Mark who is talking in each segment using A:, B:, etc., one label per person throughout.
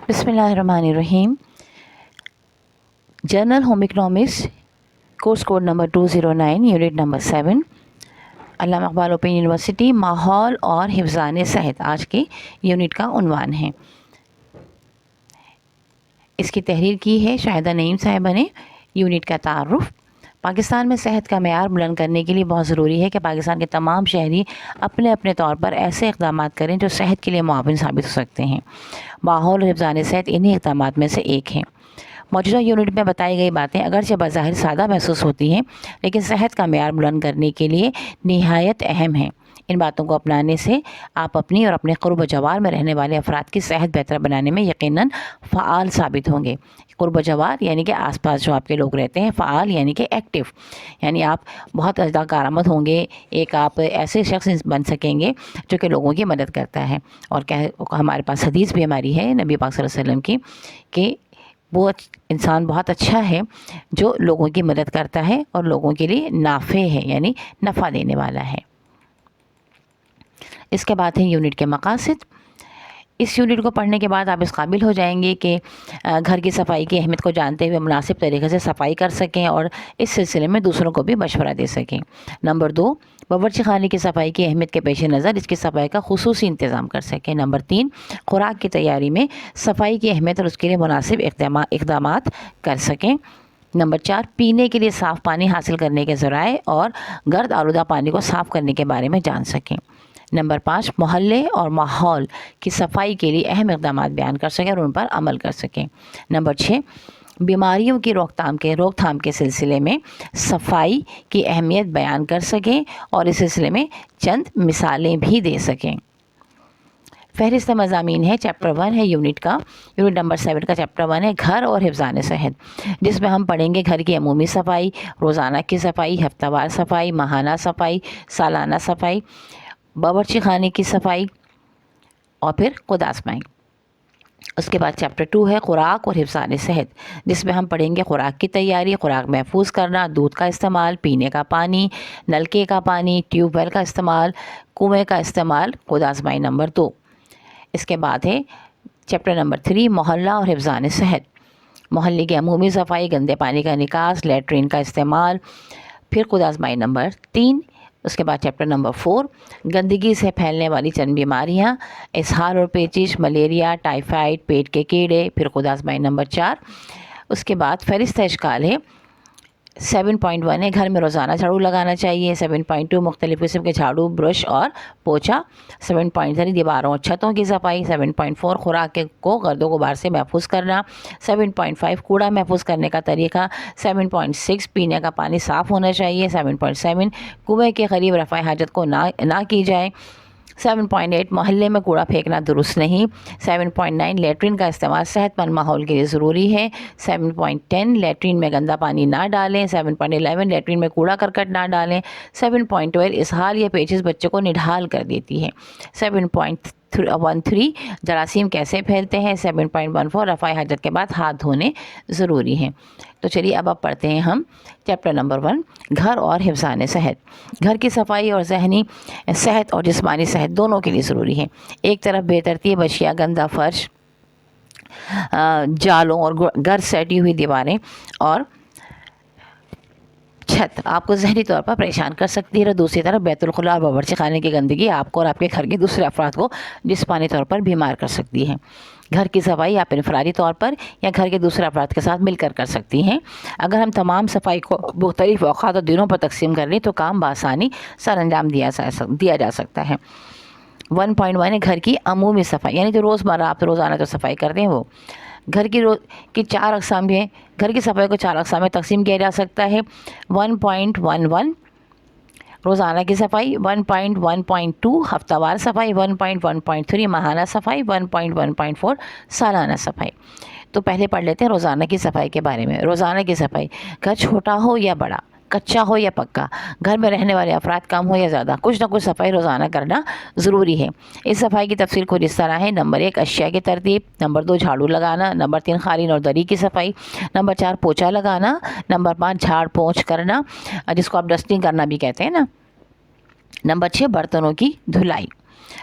A: بسم اللہ الرحمن الرحیم. General home economics course code number 209 unit number 7 Allama Iqbal open university ماحول اور حفظان صحت آج کے یونٹ کا عنوان ہے. اس کی تحریر کی ہے شاہدہ نعیم صاحبہ نے. یونٹ کا تعارف. پاکستان میں صحت کا معیار بلند کرنے کے لیے بہت ضروری ہے کہ پاکستان کے تمام شہری اپنے اپنے طور پر ایسے اقدامات کریں جو صحت کے لیے معاون ثابت ہو سکتے ہیں. ماحول اور حفظان صحت انہی اقدامات میں سے ایک ہیں. موجودہ یونٹ میں بتائی گئی باتیں اگرچہ بظاہر سادہ محسوس ہوتی ہیں لیکن صحت کا معیار بلند کرنے کے لیے نہایت اہم ہیں. ان باتوں کو اپنانے سے آپ اپنی اور اپنے قرب و جوار میں رہنے والے افراد کی صحت بہتر بنانے میں یقیناً فعال ثابت ہوں گے. قرب و جوار یعنی کہ آس پاس جو آپ کے لوگ رہتے ہیں، فعال یعنی کہ ایکٹیو، یعنی آپ بہت زیادہ کارآمد ہوں گے. ایک آپ ایسے شخص بن سکیں گے جو کہ لوگوں کی مدد کرتا ہے. اور ہمارے پاس حدیث بھی ہماری ہے نبی پاک صلی اللہ علیہ وسلم کی کہ وہ انسان بہت اچھا ہے جو لوگوں کی مدد کرتا ہے اور لوگوں کے لیے نافع ہے یعنی نفع دینے والا ہے. اس کے بعد ہے یونٹ کے مقاصد. اس یونٹ کو پڑھنے کے بعد آپ اس قابل ہو جائیں گے کہ گھر کی صفائی کی اہمیت کو جانتے ہوئے مناسب طریقے سے صفائی کر سکیں اور اس سلسلے میں دوسروں کو بھی مشورہ دے سکیں. نمبر 2، باورچی خانے کی صفائی کی اہمیت کے پیش نظر اس کی صفائی کا خصوصی انتظام کر سکیں. نمبر 3، خوراک کی تیاری میں صفائی کی اہمیت اور اس کے لیے مناسب اقدامات کر سکیں. نمبر 4، پینے کے لیے صاف پانی حاصل کرنے کے ذرائع اور گرد آلودہ پانی کو صاف کرنے کے بارے میں جان سکیں. نمبر 5، محلے اور ماحول کی صفائی کے لیے اہم اقدامات بیان کر سکیں اور ان پر عمل کر سکیں. نمبر 6، بیماریوں کی روک تھام کے سلسلے میں صفائی کی اہمیت بیان کر سکیں اور اس سلسلے میں چند مثالیں بھی دے سکیں. فہرست مضامین ہے. چیپٹر 1 ہے یونٹ کا، یونٹ نمبر 7 کا چیپٹر 1 ہے گھر اور حفظان صحت، جس میں ہم پڑھیں گے گھر کی عمومی صفائی، روزانہ کی صفائی، ہفتہ وار صفائی، ماہانہ صفائی، سالانہ صفائی، باورچی خانے کی صفائی اور پھر خود آزمائی. اس کے بعد چیپٹر 2 ہے خوراک اور حفظان صحت، جس میں ہم پڑھیں گے خوراک کی تیاری، خوراک محفوظ کرنا، دودھ کا استعمال، پینے کا پانی، نلکے کا پانی، ٹیوب ویل کا استعمال، کنویں کا استعمال، خود آزمائی نمبر 2. اس کے بعد ہے چیپٹر نمبر 3 محلہ اور حفظان صحت، محلے کی عمومی صفائی، گندے پانی کا نکاس، لیٹرین کا استعمال، پھر خود آزمائی نمبر 3. اس کے بعد چیپٹر نمبر 4 گندگی سے پھیلنے والی چند بیماریاں، اسہال اور پیچش، ملیریا، ٹائیفائڈ، پیٹ کے کیڑے، پھر خود آزمائی نمبر 4. اس کے بعد فہرست اشکال ہے. 7.1 ہے گھر میں روزانہ جھاڑو لگانا چاہیے. 7.2 مختلف قسم کے جھاڑو، برش اور پوچھا. 7.3 دیواروں اور چھتوں کی صفائی. 7.4 خوراک کو گرد و غبار سے محفوظ کرنا. 7.5 کوڑا محفوظ کرنے کا طریقہ. 7.6 پینے کا پانی صاف ہونا چاہیے. 7.7 کنویں کے قریب رفع حاجت کو نہ کی جائے. 7.8 محلے میں کوڑا پھینکنا درست نہیں. 7.9 لیٹرین کا استعمال صحت مند ماحول کے لیے ضروری ہے. 7.10 لیٹرین میں گندا پانی نہ ڈالیں. 7.11 لیٹرین میں کوڑا کرکٹ نہ ڈالیں. 7.12 اسہال یا پیچش بچے کو نڈھال کر دیتی ہے. 7.13 جراثیم کیسے پھیلتے ہیں. 7.14 رفع حاجت کے بعد ہاتھ دھونے ضروری ہیں. تو چلیے اب پڑھتے ہیں ہم چیپٹر نمبر 1 گھر اور حفظان صحت. گھر کی صفائی اور ذہنی صحت اور جسمانی صحت دونوں کے لیے ضروری ہے. ایک طرف بے ترتیب اشیاء، گندا فرش، جالوں اور گر سیٹی ہوئی دیواریں اور چھت آپ کو ذہنی طور پر پریشان کر سکتی ہے، اور دوسری طرف بیت الخلاء اور باورچی خانے کی گندگی آپ کو اور آپ کے گھر کے دوسرے افراد کو جسمانی طور پر بیمار کر سکتی ہے. گھر کی صفائی آپ انفرادی طور پر یا گھر کے دوسرے افراد کے ساتھ مل کر سکتی ہیں. اگر ہم تمام صفائی کو مختلف اوقات اور دنوں پر تقسیم کر لیں تو کام بآسانی سر انجام دیا جا سکتا ہے. 1.1 ہے گھر کی عمومی صفائی، یعنی جو روزمرہ آپ روزانہ جو صفائی کرتے ہیں وہ. گھر کی 4 اقسام ہیں. گھر کی صفائی کو 4 اقسام میں تقسیم کیا جا سکتا ہے. 1.11 روزانہ کی صفائی. 1.1.2 ہفتہ وار صفائی. 1.1.3 ماہانہ صفائی. 1.1.4 سالانہ صفائی. تو پہلے پڑھ لیتے ہیں روزانہ کی صفائی کے بارے میں. روزانہ کی صفائی، گھر چھوٹا ہو یا بڑا، کچا ہو یا پکا، گھر میں رہنے والے افراد کم ہو یا زیادہ، کچھ نہ کچھ صفائی روزانہ کرنا ضروری ہے. اس صفائی کی تفصیل کچھ اس طرح ہے. نمبر 1 اشیاء کی ترتیب. نمبر 2 جھاڑو لگانا. نمبر 3 قالین اور دری کی صفائی. نمبر 4 پوچھا لگانا. نمبر 5 جھاڑ پونچھ کرنا، جس کو آپ ڈسٹنگ کرنا بھی کہتے ہیں نا. نمبر 6 برتنوں کی دھلائی.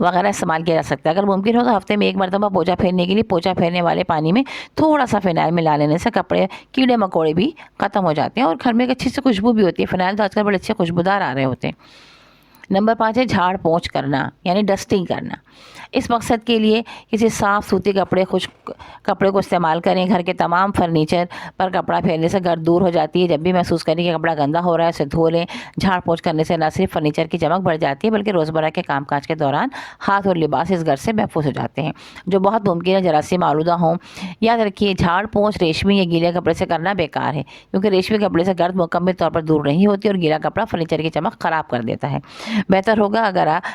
A: وغیرہ استعمال کیا جا سکتا ہے۔ اگر ممکن ہو تو ہفتے میں ایک مرتبہ پوچھا پھیرنے کے لیے پوچھا پھیرنے والے پانی میں تھوڑا سا فینائل ملا لینے سے کپڑے کیڑے مکوڑے بھی ختم ہو جاتے ہیں اور گھر میں ایک اچھی سی خوشبو بھی ہوتی ہے۔ فینائل تو آج کل بڑے اچھے خوشبودار آ رہے ہوتے ہیں۔ نمبر 5 ہے جھاڑ پونچھ کرنا، یعنی ڈسٹنگ کرنا۔ اس مقصد کے لیے کسی صاف سوتی خشک کپڑے کو استعمال کریں۔ گھر کے تمام فرنیچر پر کپڑا پھیرنے سے گرد دور ہو جاتی ہے۔ جب بھی محسوس کریں کہ کپڑا گندا ہو رہا ہے اسے دھو لیں۔ جھاڑ پونچھ کرنے سے نہ صرف فرنیچر کی چمک بڑھ جاتی ہے بلکہ روزمرہ کے کام کاج کے دوران ہاتھ اور لباس اس گھر سے محفوظ ہو جاتے ہیں، جو بہت ممکن ہے جراثیم آلودہ ہوں۔ یاد رکھیے جھاڑ پونچھ ریشمی یا گیلے کپڑے سے کرنا بیکار ہے، کیونکہ ریشمی کپڑے سے گرد مکمل طور پر دور نہیں ہوتی اور گیلا کپڑا فرنیچر کی چمک خراب کر دیتا ہے۔ بہتر ہوگا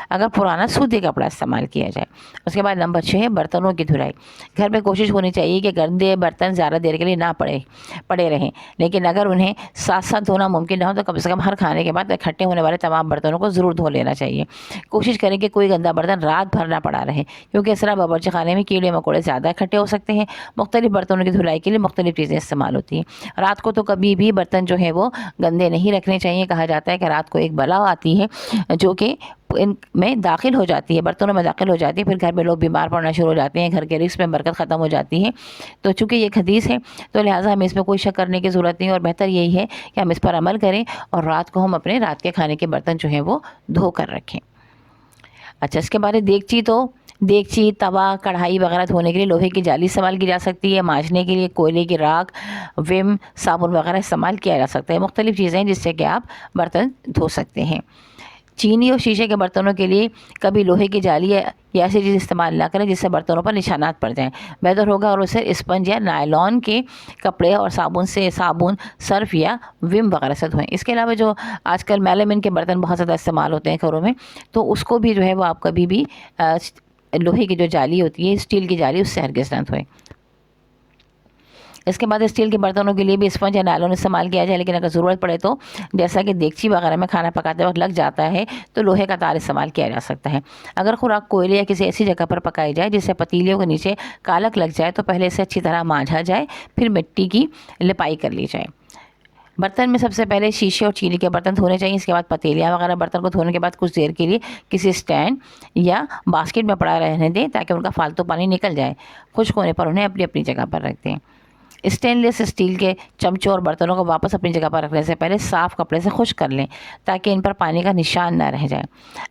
A: اگر پرانا سوتی کپڑا استعمال کیا جائے۔ اس کے بعد نمبر 6 ہے برتنوں کی دھلائی۔ گھر میں کوشش ہونی چاہیے کہ گندے برتن زیادہ دیر کے لیے نہ پڑے رہیں، لیکن اگر انہیں ساتھ ساتھ دھونا ممکن نہ ہو تو کم سے کم ہر کھانے کے بعد اکٹھے ہونے والے تمام برتنوں کو ضرور دھو لینا چاہیے۔ کوشش کریں کہ کوئی گندا برتن رات بھر نہ پڑا رہے، کیونکہ اس طرح باورچی خانے میں کیڑے مکوڑے زیادہ اکٹھے ہو سکتے ہیں۔ مختلف برتنوں کی دھلائی کے لیے مختلف چیزیں استعمال ہوتی ہیں۔ رات کو تو کبھی بھی برتن جو ہے وہ گندے نہیں رکھنے چاہیے۔ کہا جاتا ہے کہ رات کو ایک بلا آتی ہے جو کہ ان میں داخل ہو جاتی ہے، برتنوں میں داخل ہو جاتی ہے، پھر گھر میں لوگ بیمار پڑنا شروع ہو جاتے ہیں، گھر کے رزق میں برکت ختم ہو جاتی ہے۔ تو چونکہ یہ ایک حدیث ہے تو لہٰذا ہمیں اس میں کوئی شک کرنے کی ضرورت نہیں، اور بہتر یہی ہے کہ ہم اس پر عمل کریں اور رات کو ہم اپنے رات کے کھانے کے برتن جو ہیں وہ دھو کر رکھیں۔ اچھا، اس کے بعد دیگچی، توا، کڑھائی وغیرہ دھونے کے لیے لوہے کی جالی استعمال کی جا سکتی ہے۔ مانجنے کے لیے کوئلے کی راکھ، ویم، صابن وغیرہ استعمال کیا جا سکتا ہے۔ مختلف چیزیں ہیں جس سے کہ آپ برتن دھو سکتے ہیں۔ چینی اور شیشے کے برتنوں کے لیے کبھی لوہے کی جالی یا ایسی چیز استعمال نہ کریں جس سے برتنوں پر نشانات پڑ جائیں۔ بہتر ہوگا اور اسے اسپنج یا نائلون کے کپڑے اور صابن، سرف یا ویم وغیرہ سے دھوئیں۔ اس کے علاوہ جو آج کل میلامن کے برتن بہت زیادہ استعمال ہوتے ہیں گھروں میں، تو اس کو بھی جو ہے وہ آپ کبھی بھی لوہے کی جو جالی ہوتی ہے، اسٹیل کی جالی، اس سے ہرگز نہ دھوئیں۔ اس کے بعد اسٹیل کے برتنوں کے لیے بھی اسپنج یا نائلون استعمال کیا جائے، لیکن اگر ضرورت پڑے تو جیسا کہ دیگچی وغیرہ میں کھانا پکاتے وقت لگ جاتا ہے تو لوہے کا تار استعمال کیا جا سکتا ہے۔ اگر خوراک کوئلے یا کسی ایسی جگہ پر پکائی جائے جس سے پتیلیوں کے نیچے کالک لگ جائے تو پہلے اسے اچھی طرح مانجا جائے، پھر مٹی کی لپائی کر لی جائے۔ برتن میں سب سے پہلے شیشے اور چینی کے برتن دھونے چاہیے۔ اس کے بعد پتیلیاں وغیرہ برتن کو دھونے کے بعد کچھ دیر کے لیے کسی اسٹینڈ یا باسکٹ میں پڑا رہنے دیں تاکہ ان کا فالتو پانی نکل جائے۔ خشک ہونے پر انہیں اپنی اپنی جگہ پر رکھ دیں۔ اسٹین لیس اسٹیل کے چمچوں اور برتنوں کو واپس اپنی جگہ پر رکھنے سے پہلے صاف کپڑے سے خشک کر لیں تاکہ ان پر پانی کا نشان نہ رہ جائے۔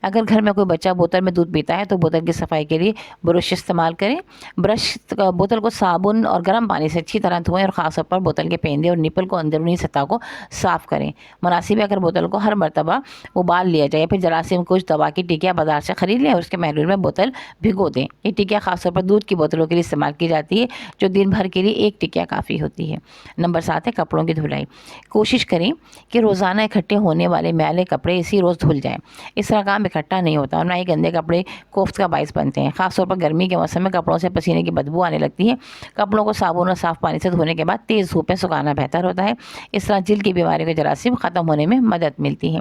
A: اگر گھر میں کوئی بچہ بوتل میں دودھ پیتا ہے تو بوتل کی صفائی کے لیے برش استعمال کریں۔ بوتل کو صابن اور گرم پانی سے اچھی طرح دھوئیں اور خاص طور پر بوتل کے پیندے اور نپل کو اندرونی سطح کو صاف کریں۔ مناسب ہے اگر بوتل کو ہر مرتبہ ابال لیا جائے، پھر جراثیم کش دوا کی ٹکیا بازار سے خرید لیں اور اس کے محلول میں بوتل بھگو دیں۔ یہ ٹکیا خاص طور پر دودھ کی بوتلوں کے لیے استعمال کی جاتی ہے، جو دن بھر کے لیے ایک ٹکیا کافی ہوتی ہے۔ نمبر 7 ہے کپڑوں کی دھلائی۔ کوشش کریں کہ روزانہ اکٹھے ہونے والے میلے کپڑے اسی روز دھل جائیں۔ اس طرح کام اکٹھا نہیں ہوتا اور نہ ہی گندے کپڑے کوفت کا باعث بنتے ہیں۔ خاص طور پر گرمی کے موسم میں کپڑوں سے پسینے کی بدبو آنے لگتی ہے۔ کپڑوں کو صابن اور صاف پانی سے دھونے کے بعد تیز دھوپ میں سکھانا بہتر ہوتا ہے۔ اس طرح جلد کی بیماریوں کے جراثیم ختم ہونے میں مدد ملتی ہے۔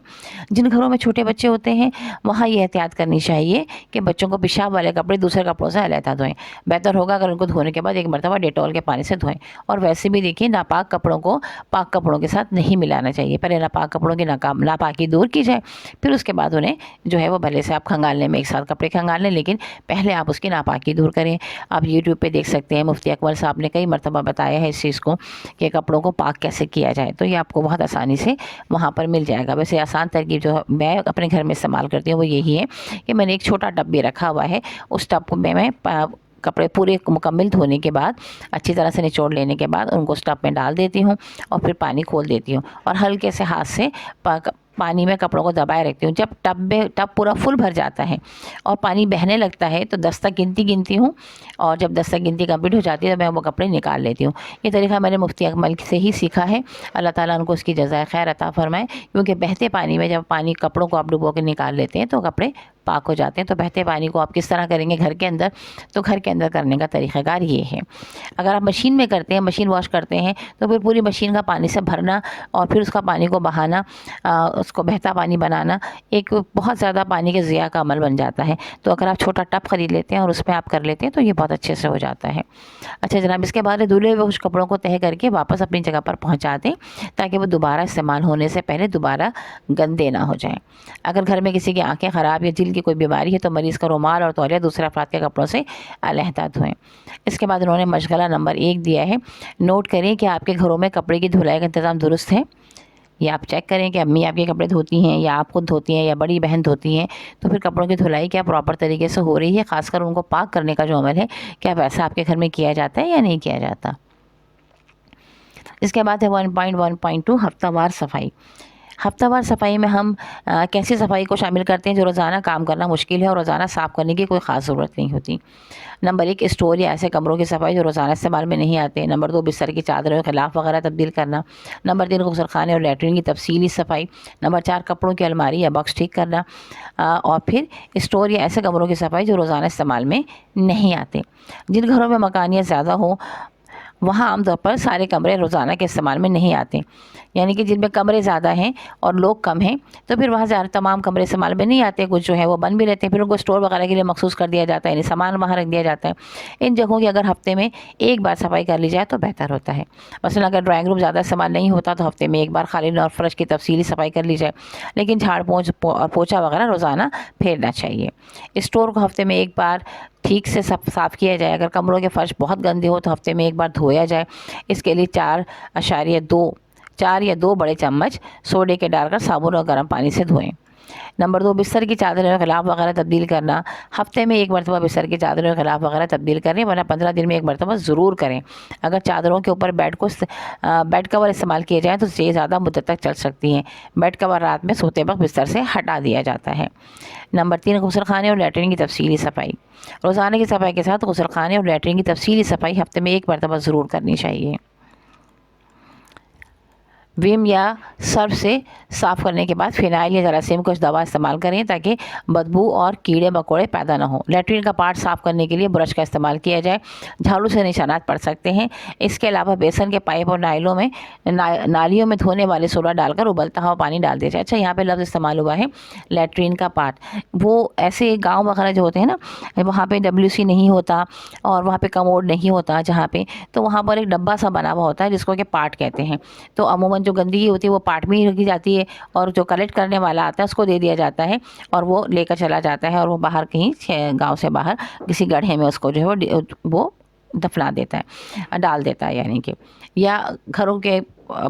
A: جن گھروں میں چھوٹے بچے ہوتے ہیں وہاں یہ احتیاط کرنی چاہیے کہ بچوں کو پیشاب والے کپڑے دوسرے کپڑوں سے علیحدہ دھوئیں۔ بہتر ہوگا اگر ان کو دھونے کے بعد ایک مرتبہ ڈیٹول کے پانی سے دھوئیں۔ اور ویسے بھی دیکھیے ناپاک کپڑوں کو پاک کپڑوں کے ساتھ نہیں ملانا چاہیے۔ پہلے ناپاک کپڑوں کی ناپاکی دور کی جائے، پھر اس کے بعد انہیں جو ہے وہ بھلے سے آپ کھنگالنے میں ایک ساتھ کپڑے کھنگال لیں، لیکن پہلے آپ اس کی ناپاکی دور کریں۔ آپ یوٹیوب پہ دیکھ سکتے ہیں، مفتی اکمل صاحب نے کئی مرتبہ بتایا ہے اس چیز کو کہ کپڑوں کو پاک کیسے کیا جائے، تو یہ آپ کو بہت آسانی سے وہاں پر مل جائے گا۔ ویسے آسان ترکیب جو میں اپنے گھر میں استعمال کرتی ہوں وہ یہی ہے کہ میں نے ایک چھوٹا ٹب بھی رکھا ہوا ہے، اس ٹب میں کپڑے پورے مکمل دھونے کے بعد اچھی طرح سے نچوڑ لینے کے بعد ان کو اس ٹب میں ڈال دیتی ہوں اور پھر پانی کھول دیتی ہوں اور ہلکے سے ہاتھ سے پانی میں کپڑوں کو دبائے رکھتی ہوں۔ جب ٹب پورا فل بھر جاتا ہے اور پانی بہنے لگتا ہے تو 10 تک گنتی ہوں، اور جب 10 تک گنتی کمپلیٹ ہو جاتی ہے تو میں وہ کپڑے نکال لیتی ہوں۔ یہ طریقہ میں نے مفتی اکمل سے ہی سیکھا ہے۔ اللہ تعالیٰ ان کو اس کی جزائے خیر عطا فرمائے، کیونکہ بہتے پانی میں جب کپڑوں کو آپ ڈبو کے نکال لیتے ہیں تو کپڑے پاک ہو جاتے ہیں۔ تو بہتے پانی کو آپ کس طرح کریں گے گھر کے اندر، تو گھر کے اندر کرنے کا طریقہ کار یہ ہے۔ اگر آپ مشین میں کرتے ہیں، مشین واش کرتے ہیں، تو پھر پوری مشین کا پانی سے بھرنا اور پھر اس کا پانی کو بہانا اس کو بہتا پانی بنانا ایک بہت زیادہ پانی کے ضیاع کا عمل بن جاتا ہے. تو اگر آپ چھوٹا ٹب خرید لیتے ہیں اور اس میں آپ کر لیتے ہیں تو یہ بہت اچھے سے ہو جاتا ہے. اچھا جناب، اس کے بعد دھلے ہوئے کچھ کپڑوں کو تہہ کر کے واپس اپنی جگہ پر پہنچا دیں تاکہ وہ دوبارہ استعمال ہونے سے پہلے دوبارہ گندے نہ ہو جائیں. اگر گھر میں کسی کی آنکھیں خراب یا جلد کی کوئی بیماری ہے تو مریض کا رومال اور تولیہ دوسرے افراد کے کپڑوں سے علیحدہ دھوئیں. اس کے بعد انہوں نے مشغلہ نمبر 1 دیا ہے. نوٹ کریں کہ آپ کے گھروں میں کپڑے کی دھلائی کا انتظام درست ہے. یا آپ چیک کریں کہ امی آپ کے کپڑے دھوتی ہیں یا آپ خود دھوتی ہیں یا بڑی بہن دھوتی ہیں، تو پھر کپڑوں کی دھلائی کیا پراپر طریقے سے ہو رہی ہے، خاص کر ان کو پاک کرنے کا جو عمل ہے کیا ویسا آپ کے گھر میں کیا جاتا ہے یا نہیں کیا جاتا. اس کے بعد ہے 1.1.2 ہفتہ وار صفائی. ہفتہ وار صفائی میں ہم کیسی صفائی کو شامل کرتے ہیں جو روزانہ کام کرنا مشکل ہے اور روزانہ صاف کرنے کی کوئی خاص ضرورت نہیں ہوتی. نمبر 1 اسٹور یا ایسے کمروں کی صفائی جو روزانہ استعمال میں نہیں آتے. نمبر 2 بستر کی چادروں کے غلاف وغیرہ تبدیل کرنا. نمبر 3 غسل خانے اور لیٹرین کی تفصیلی صفائی. نمبر 4 کپڑوں کی الماری یا باکس ٹھیک کرنا. اور پھر اسٹور یا ایسے کمروں کی صفائی جو روزانہ استعمال میں نہیں آتے. جن گھروں میں مکانیت زیادہ ہو وہاں عام طور پر سارے کمرے روزانہ کے استعمال میں نہیں آتے، یعنی کہ جن میں کمرے زیادہ ہیں اور لوگ کم ہیں تو پھر وہاں زیادہ تمام کمرے استعمال میں نہیں آتے. کچھ جو ہے وہ بند بھی رہتے ہیں، پھر ان کو اسٹور وغیرہ کے لیے مخصوص کر دیا جاتا ہے، یعنی سامان وہاں رکھ دیا جاتا ہے. ان جگہوں کی اگر ہفتے میں ایک بار صفائی کر لی جائے تو بہتر ہوتا ہے. مثلا اگر ڈرائنگ روم زیادہ استعمال نہیں ہوتا تو ہفتے میں ایک بار قالین اور فرش کی تفصیلی صفائی کر لی جائے، لیکن جھاڑ پونچھ اور پوچھا وغیرہ روزانہ پھیرنا چاہیے. اسٹور کو ہفتے میں ایک بار ٹھیک سے صاف کیا جائے. اگر کمروں کے فرش بہت گندے ہو تو ہفتے میں ایک بار دھویا جائے. اس کے لیے 4 یا 2 بڑے چمچ سوڈے کے ڈال کر صابن اور گرم پانی سے دھوئیں. نمبر 2 بستر کی چادروں کے غلاف وغیرہ تبدیل کرنا. ہفتے میں ایک مرتبہ بستر کی چادروں کے غلاف وغیرہ تبدیل کریں، ورنہ 15 دن میں ایک مرتبہ ضرور کریں. اگر چادروں کے اوپر بیڈ کور استعمال کیے جائیں تو یہ زیادہ مدت تک چل سکتی ہیں. بیڈ کور رات میں سوتے وقت بستر سے ہٹا دیا جاتا ہے. نمبر 3 غسل خانے اور لیٹرین کی تفصیلی صفائی. روزانہ کی صفائی کے ساتھ غسل خانے اور لیٹرین کی تفصیلی صفائی ہفتے میں ایک مرتبہ ضرور کرنی چاہیے. ویم یا سرف سے صاف کرنے کے بعد فینائل یا جراثیم کش دوا استعمال کریں تاکہ بدبو اور کیڑے مکوڑے پیدا نہ ہوں. لیٹرین کا پارٹ صاف کرنے کے لیے برش کا استعمال کیا جائے. جھاڑو سے نشانات پڑ سکتے ہیں. اس کے علاوہ بیسن کے پائپ اور نالیوں میں دھونے والے سوڈا ڈال کر ابلتا ہوا پانی ڈال دیا جائے. اچھا، یہاں پہ لفظ استعمال ہوا ہے لیٹرین کا پارٹ. وہ ایسے گاؤں وغیرہ جو ہوتے ہیں نا، وہاں پہ WC نہیں ہوتا اور وہاں پہ کموڈ نہیں ہوتا جہاں پہ، تو وہاں پر ایک ڈبہ سا بنا ہوا ہوتا ہے جس کو کہ پارٹ کہتے ہیں. تو عموماً جو گندگی ہوتی ہے وہ پارٹ میں ہی رکھی جاتی ہے اور جو کلیکٹ کرنے والا آتا ہے اس کو دے دیا جاتا ہے اور وہ لے کر چلا جاتا ہے اور وہ باہر کہیں گاؤں سے باہر کسی گڑھے میں اس کو جو ہے وہ دفنا دیتا ہے، ڈال دیتا ہے. یعنی کہ یا گھروں کے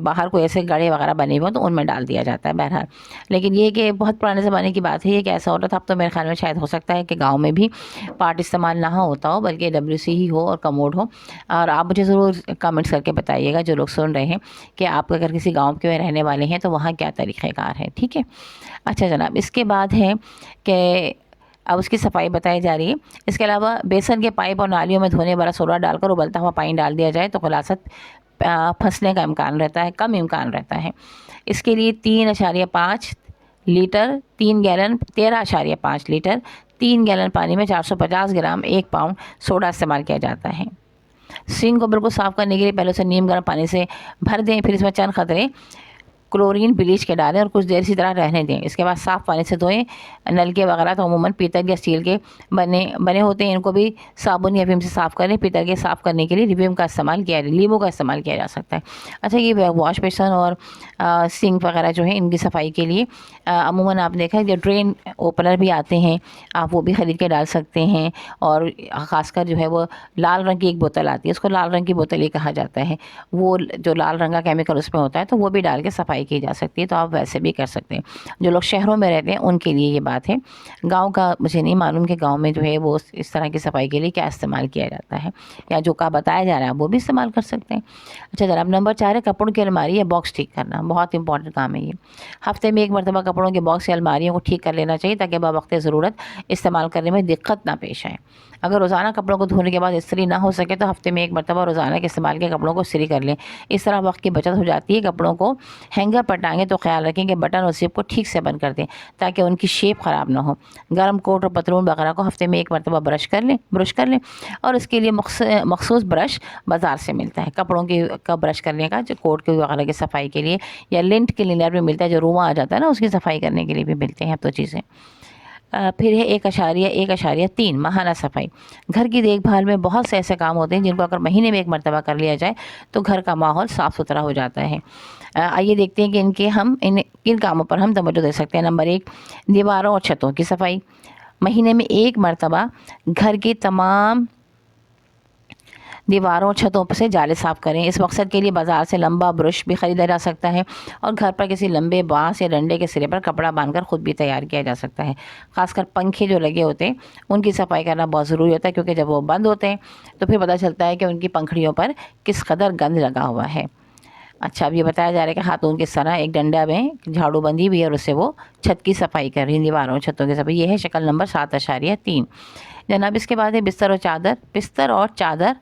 A: باہر کوئی ایسے گڑھے وغیرہ بنے ہوئے تو ان میں ڈال دیا جاتا ہے. بہرحال لیکن یہ کہ بہت پرانے زمانے کی بات ہے یہ کہ ایسا ہوتا تھا. اب تو میرے خیال میں شاید ہو سکتا ہے کہ گاؤں میں بھی پارٹ استعمال نہ ہوتا ہو بلکہ WC ہی ہو اور کموڈ ہو. اور آپ مجھے ضرور کمنٹس کر کے بتائیے گا جو لوگ سن رہے ہیں کہ آپ اگر کسی گاؤں کے رہنے والے ہیں تو وہاں کیا طریقہ کار ہے. ٹھیک ہے. اچھا جناب، اس کے بعد ہے کہ اب اس کی صفائی بتائی جا رہی ہے. اس کے علاوہ بیسن کے پائپ اور نالیوں میں دھونے والا سوڈا ڈال کر ابلتا ہوا پانی ڈال دیا جائے تو غلاظت پھنسنے کا امکان رہتا ہے، کم امکان رہتا ہے. اس کے لیے 3.5 لیٹر 3 گیلن 13.5 لیٹر 3 گیلن پانی میں 450 گرام 1 پاؤنڈ سوڈا استعمال کیا جاتا ہے. سنک کو بالکل صاف کرنے کے لیے پہلے اسے نیم گرم پانی سے بھر دیں، پھر اس میں چند قطرے کلورین بلیچ کے ڈالیں اور کچھ دیر اسی طرح رہنے دیں. اس کے بعد صاف پانی سے دھوئیں. نلکے وغیرہ تو عموماً پیتل یا اسٹیل کے بنے ہوتے ہیں، ان کو بھی صابن یا ویم سے صاف کریں. پیتل کے صاف کرنے کے لیے ویم کا استعمال لیمو کا استعمال کیا جا سکتا ہے. اچھا، یہ واش بیسن اور سنک وغیرہ جو ہیں ان کی صفائی کے لیے عموماً آپ دیکھا جو ڈرین اوپنر بھی آتے ہیں، آپ وہ بھی خرید کے ڈال سکتے ہیں. اور خاص کر جو ہے وہ لال رنگ کی ایک بوتل آتی ہے، اس کو لال رنگ کی بوتل ہی کہا جاتا ہے. وہ جو لال رنگ کا کیمیکل اس میں ہوتا ہے تو وہ بھی ڈال کے صفائی کی جا سکتی ہے. تو آپ ویسے بھی کر سکتے ہیں. جو لوگ شہروں میں رہتے ہیں ان کے لیے یہ بات ہے. گاؤں کا مجھے نہیں معلوم کہ گاؤں میں جو ہے وہ اس طرح کی صفائی کے لیے کیا استعمال کیا جاتا ہے، یا جو کا بتایا جا رہا ہے وہ بھی استعمال کر سکتے ہیں. اچھا جناب، نمبر 4 ہے کپڑوں کی الماری یا باکس ٹھیک کرنا. بہت امپورٹنٹ کام ہے یہ. ہفتے میں ایک مرتبہ کپڑوں کے باکس یا الماریوں کو ٹھیک کر لینا چاہیے تاکہ بوقت ضرورت استعمال کرنے میں دقت نہ پیش آئے. اگر روزانہ کپڑوں کو دھونے کے بعد استری نہ ہو سکے تو ہفتے میں ایک مرتبہ روزانہ کے استعمال کے کپڑوں کو استری کر لیں. اس طرح وقت کی بچت ہو جاتی ہے. کپڑوں کو ہینگ ہینگر پر ٹانگیں تو خیال رکھیں کہ بٹن اور زپ کو ٹھیک سے بند کر دیں تاکہ ان کی شیپ خراب نہ ہو۔ گرم کوٹ اور پتلون وغیرہ کو ہفتے میں 1 مرتبہ برش کر لیں اور اس کے لیے مخصوص برش بازار سے ملتا ہے۔ کپڑوں کا برش کرنے کا جو کوٹ کے وغیرہ کی صفائی کے لیے، یا لنٹ کلینر بھی ملتا ہے جو روما آ جاتا ہے نا، اس کی صفائی کرنے کے لیے بھی ملتے ہیں اب تو چیزیں۔ پھر ہے 1.3 ماہانہ صفائی۔ گھر کی دیکھ بھال میں بہت سے ایسے کام ہوتے ہیں جن کو اگر مہینے میں 1 مرتبہ کر لیا جائے تو گھر کا ماحول صاف ستھرا ہو جاتا ہے۔ آئیے دیکھتے ہیں کہ کن کاموں پر ہم توجہ دے سکتے ہیں۔ نمبر 1، دیواروں اور چھتوں کی صفائی۔ مہینے میں 1 مرتبہ گھر کی تمام دیواروں اور چھتوں سے جالے صاف کریں۔ اس مقصد کے لیے بازار سے لمبا برش بھی خریدا جا سکتا ہے اور گھر پر کسی لمبے بانس یا ڈنڈے کے سرے پر کپڑا باندھ کر خود بھی تیار کیا جا سکتا ہے۔ خاص کر پنکھے جو لگے ہوتے ہیں ان کی صفائی کرنا بہت ضروری ہوتا ہے، کیونکہ جب وہ بند ہوتے ہیں تو پھر پتہ چلتا ہے کہ ان کی پنکھڑیوں پر کس قدر گند لگا ہوا ہے۔ اچھا، اب یہ بتایا جا رہا ہے کہ خاتون کس طرح ایک ڈنڈا میں جھاڑو بندی ہوئی اور اس سے وہ چھت کی صفائی کر رہی ہیں، دیواروں اور چھتوں کی صفائی۔ یہ ہے شکل نمبر 7.3 جناب۔ اس کے بعد ہے بستر اور چادر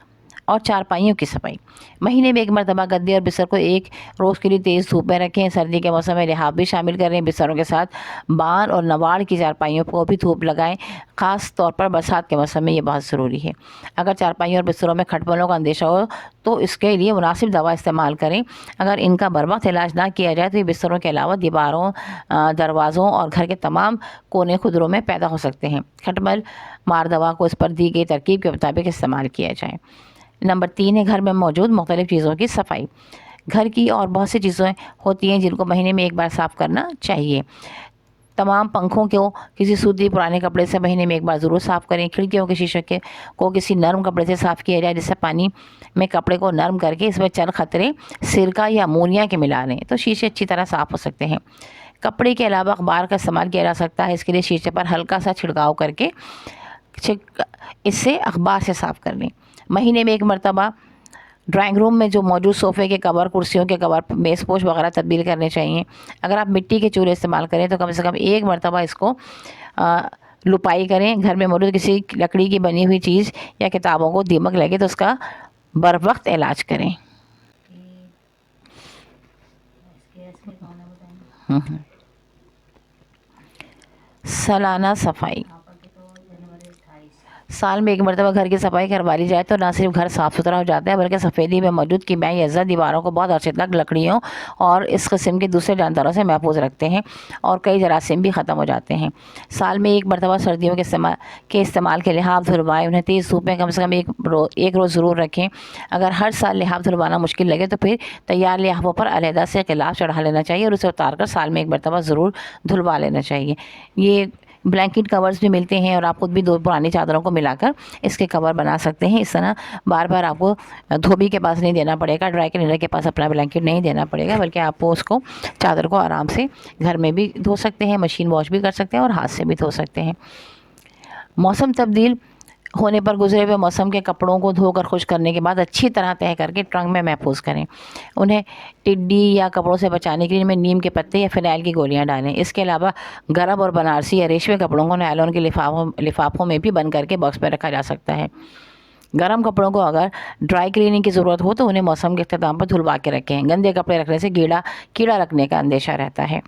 A: اور چارپائیوں کی صفائی۔ مہینے میں 1 مرتبہ گدے اور بستر کو 1 روز کے لیے تیز دھوپ میں رکھیں۔ سردی کے موسم میں لحاف بھی شامل کریں۔ بستروں کے ساتھ بان اور نواڑ کی چارپائیوں کو بھی دھوپ لگائیں، خاص طور پر برسات کے موسم میں یہ بہت ضروری ہے۔ اگر چارپائیوں اور بستروں میں کھٹپنوں کا اندیشہ ہو تو اس کے لیے مناسب دوا استعمال کریں۔ اگر ان کا بروقت علاج نہ کیا جائے تو یہ بستروں کے علاوہ دیواروں، دروازوں اور گھر کے تمام کونے خدروں میں پیدا ہو سکتے ہیں۔ کھٹمل مار دوا کو اس پر دی گئی ترکیب کے مطابق استعمال کیا جائے۔ نمبر 3 ہے گھر میں موجود مختلف چیزوں کی صفائی۔ گھر کی اور بہت سی چیزیں ہوتی ہیں جن کو مہینے میں 1 بار صاف کرنا چاہیے۔ تمام پنکھوں کو کسی سوتی پرانے کپڑے سے مہینے میں 1 بار ضرور صاف کریں۔ کھڑکیوں کے شیشے کو کسی نرم کپڑے سے صاف کیا جائے، جس سے پانی میں کپڑے کو نرم کر کے اس میں چند قطرے سرکہ یا امونیا کے ملا لیں تو شیشے اچھی طرح صاف ہو سکتے ہیں۔ کپڑے کے علاوہ اخبار کا استعمال کیا جا سکتا ہے۔ اس کے لیے شیشے پر ہلکا سا چھڑکاؤ کر کے اس سے اخبار سے صاف کر لیں۔ مہینے میں 1 مرتبہ ڈرائنگ روم میں جو موجود صوفے کے کور، کرسیوں کے کور، میز پوش وغیرہ تبدیل کرنے چاہیے۔ اگر آپ مٹی کے چولہے استعمال کریں تو کم سے کم 1 مرتبہ اس کو لپائی کریں۔ گھر میں موجود کسی لکڑی کی بنی ہوئی چیز یا کتابوں کو دیمک لگے تو اس کا بروقت علاج کریں۔ سالانہ صفائی۔ سال میں 1 مرتبہ گھر کی صفائی کروا لی جائے تو نہ صرف گھر صاف ستھرا ہو جاتا ہے بلکہ سفیدی میں موجود کیمیائی اجزا دیواروں کو بہت عرصے تک لکڑیوں اور اس قسم کے دوسرے جانداروں سے محفوظ رکھتے ہیں اور کئی جراثیم بھی ختم ہو جاتے ہیں۔ سال میں 1 مرتبہ سردیوں کے استعمال کے لحاف دھلوائیں۔ انہیں تیز دھوپ میں کم سے کم ایک روز ضرور رکھیں۔ اگر ہر سال لحاف دھلوانا مشکل لگے تو پھر تیار لحافوں پر علیحدہ سے غلاف چڑھا لینا چاہیے اور اسے اتار کر سال میں 1 مرتبہ ضرور دھلوا لینا چاہیے۔ یہ بلینکٹ کورز بھی ملتے ہیں اور آپ خود بھی 2 پرانی چادروں کو ملا کر اس کے کور بنا سکتے ہیں۔ اس طرح بار بار آپ کو دھوبی کے پاس نہیں دینا پڑے گا، ڈرائی کلینر کے پاس اپنا بلینکٹ نہیں دینا پڑے گا، بلکہ آپ اس کو چادر کو آرام سے گھر میں بھی دھو سکتے ہیں، مشین واش بھی کر سکتے ہیں اور ہاتھ سے بھی دھو سکتے ہیں۔ موسم تبدیل ہونے پر گزرے ہوئے موسم کے کپڑوں کو دھو کر خشک کرنے کے بعد اچھی طرح تہہ کر کے ٹرنک میں محفوظ کریں۔ انہیں ٹڈی یا کپڑوں سے بچانے کے لیے ان میں نیم کے پتے یا فنائل کی گولیاں ڈالیں۔ اس کے علاوہ گرم اور بنارسی یا ریشمی کپڑوں کو نائلون کے لفافوں میں بھی بند کر کے باکس میں رکھا جا سکتا ہے۔ گرم کپڑوں کو اگر ڈرائی کلیننگ کی ضرورت ہو تو انہیں موسم کے اختتام پر دھلوا کے رکھیں۔ گندے کپڑے رکھنے سے کیڑا لگنے کا اندیشہ رہتا ہے۔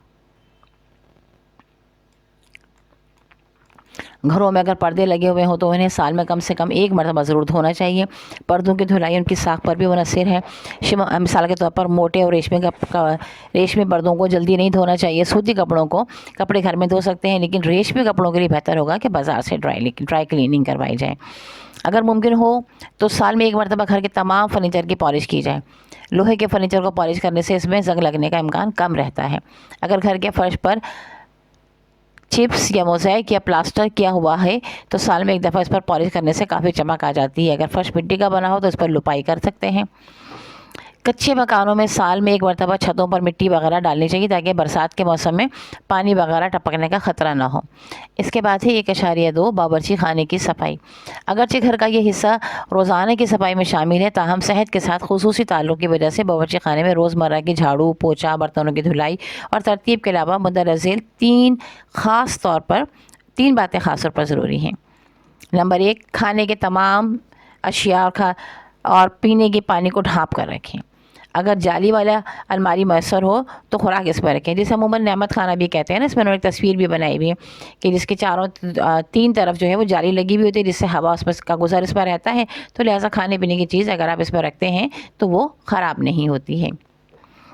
A: گھروں میں اگر پردے لگے ہوئے ہوں تو انہیں سال میں کم سے کم 1 مرتبہ ضرور دھونا چاہیے۔ پردوں کی دھلائی ان کی ساکھ پر بھی منحصر ہے۔ مثال کے طور پر موٹے اور ریشمی پردوں کو جلدی نہیں دھونا چاہیے۔ سوتی کپڑے گھر میں دھو سکتے ہیں، لیکن ریشمی کپڑوں کے لیے بہتر ہوگا کہ بازار سے ڈرائی کلیننگ کروائی جائے۔ اگر ممکن ہو تو سال میں 1 مرتبہ گھر کے تمام فرنیچر کی پالش کی جائے۔ لوہے کے فرنیچر کو پالش کرنے سے اس میں زنگ لگنے کا امکان کم رہتا ہے۔ اگر گھر کے فرش پر چپس یا موزیک یا پلاسٹر کیا ہوا ہے تو سال میں 1 دفعہ اس پر پالش کرنے سے کافی چمک آ جاتی ہے۔ اگر فرش مٹی کا بنا ہو تو اس پر لپائی کر سکتے ہیں۔ کچے مکانوں میں سال میں 1 مرتبہ چھتوں پر مٹی وغیرہ ڈالنی چاہیے تاکہ برسات کے موسم میں پانی وغیرہ ٹپکنے کا خطرہ نہ ہو۔ اس کے بعد ہے 1.2 باورچی خانے کی صفائی۔ اگرچہ گھر کا یہ حصہ روزانہ کی صفائی میں شامل ہے، تاہم صحت کے ساتھ خصوصی تعلق کی وجہ سے باورچی خانے میں روزمرہ کی جھاڑو، پوچھا، برتنوں کی دھلائی اور ترتیب کے علاوہ مندرجہ ذیل 3 باتیں خاص طور پر ضروری ہیں۔ نمبر 1، کھانے کے تمام اشیاء اور پینے کے پانی کو ڈھانپ کر رکھیں۔ اگر جالی والا الماری میسر ہو تو خوراک اس پر رکھیں، جسے عموماً نعمت خانہ بھی کہتے ہیں نا. اس میں انہوں نے ایک تصویر بھی بنائی ہوئی ہے کہ جس کے چاروں 3 طرف جو ہے وہ جالی لگی ہوئی ہوتی ہے، جس سے ہوا اس پر کا گزر اس پر رہتا ہے. تو لہٰذا کھانے پینے کی چیز اگر آپ اس پر رکھتے ہیں تو وہ خراب نہیں ہوتی ہے.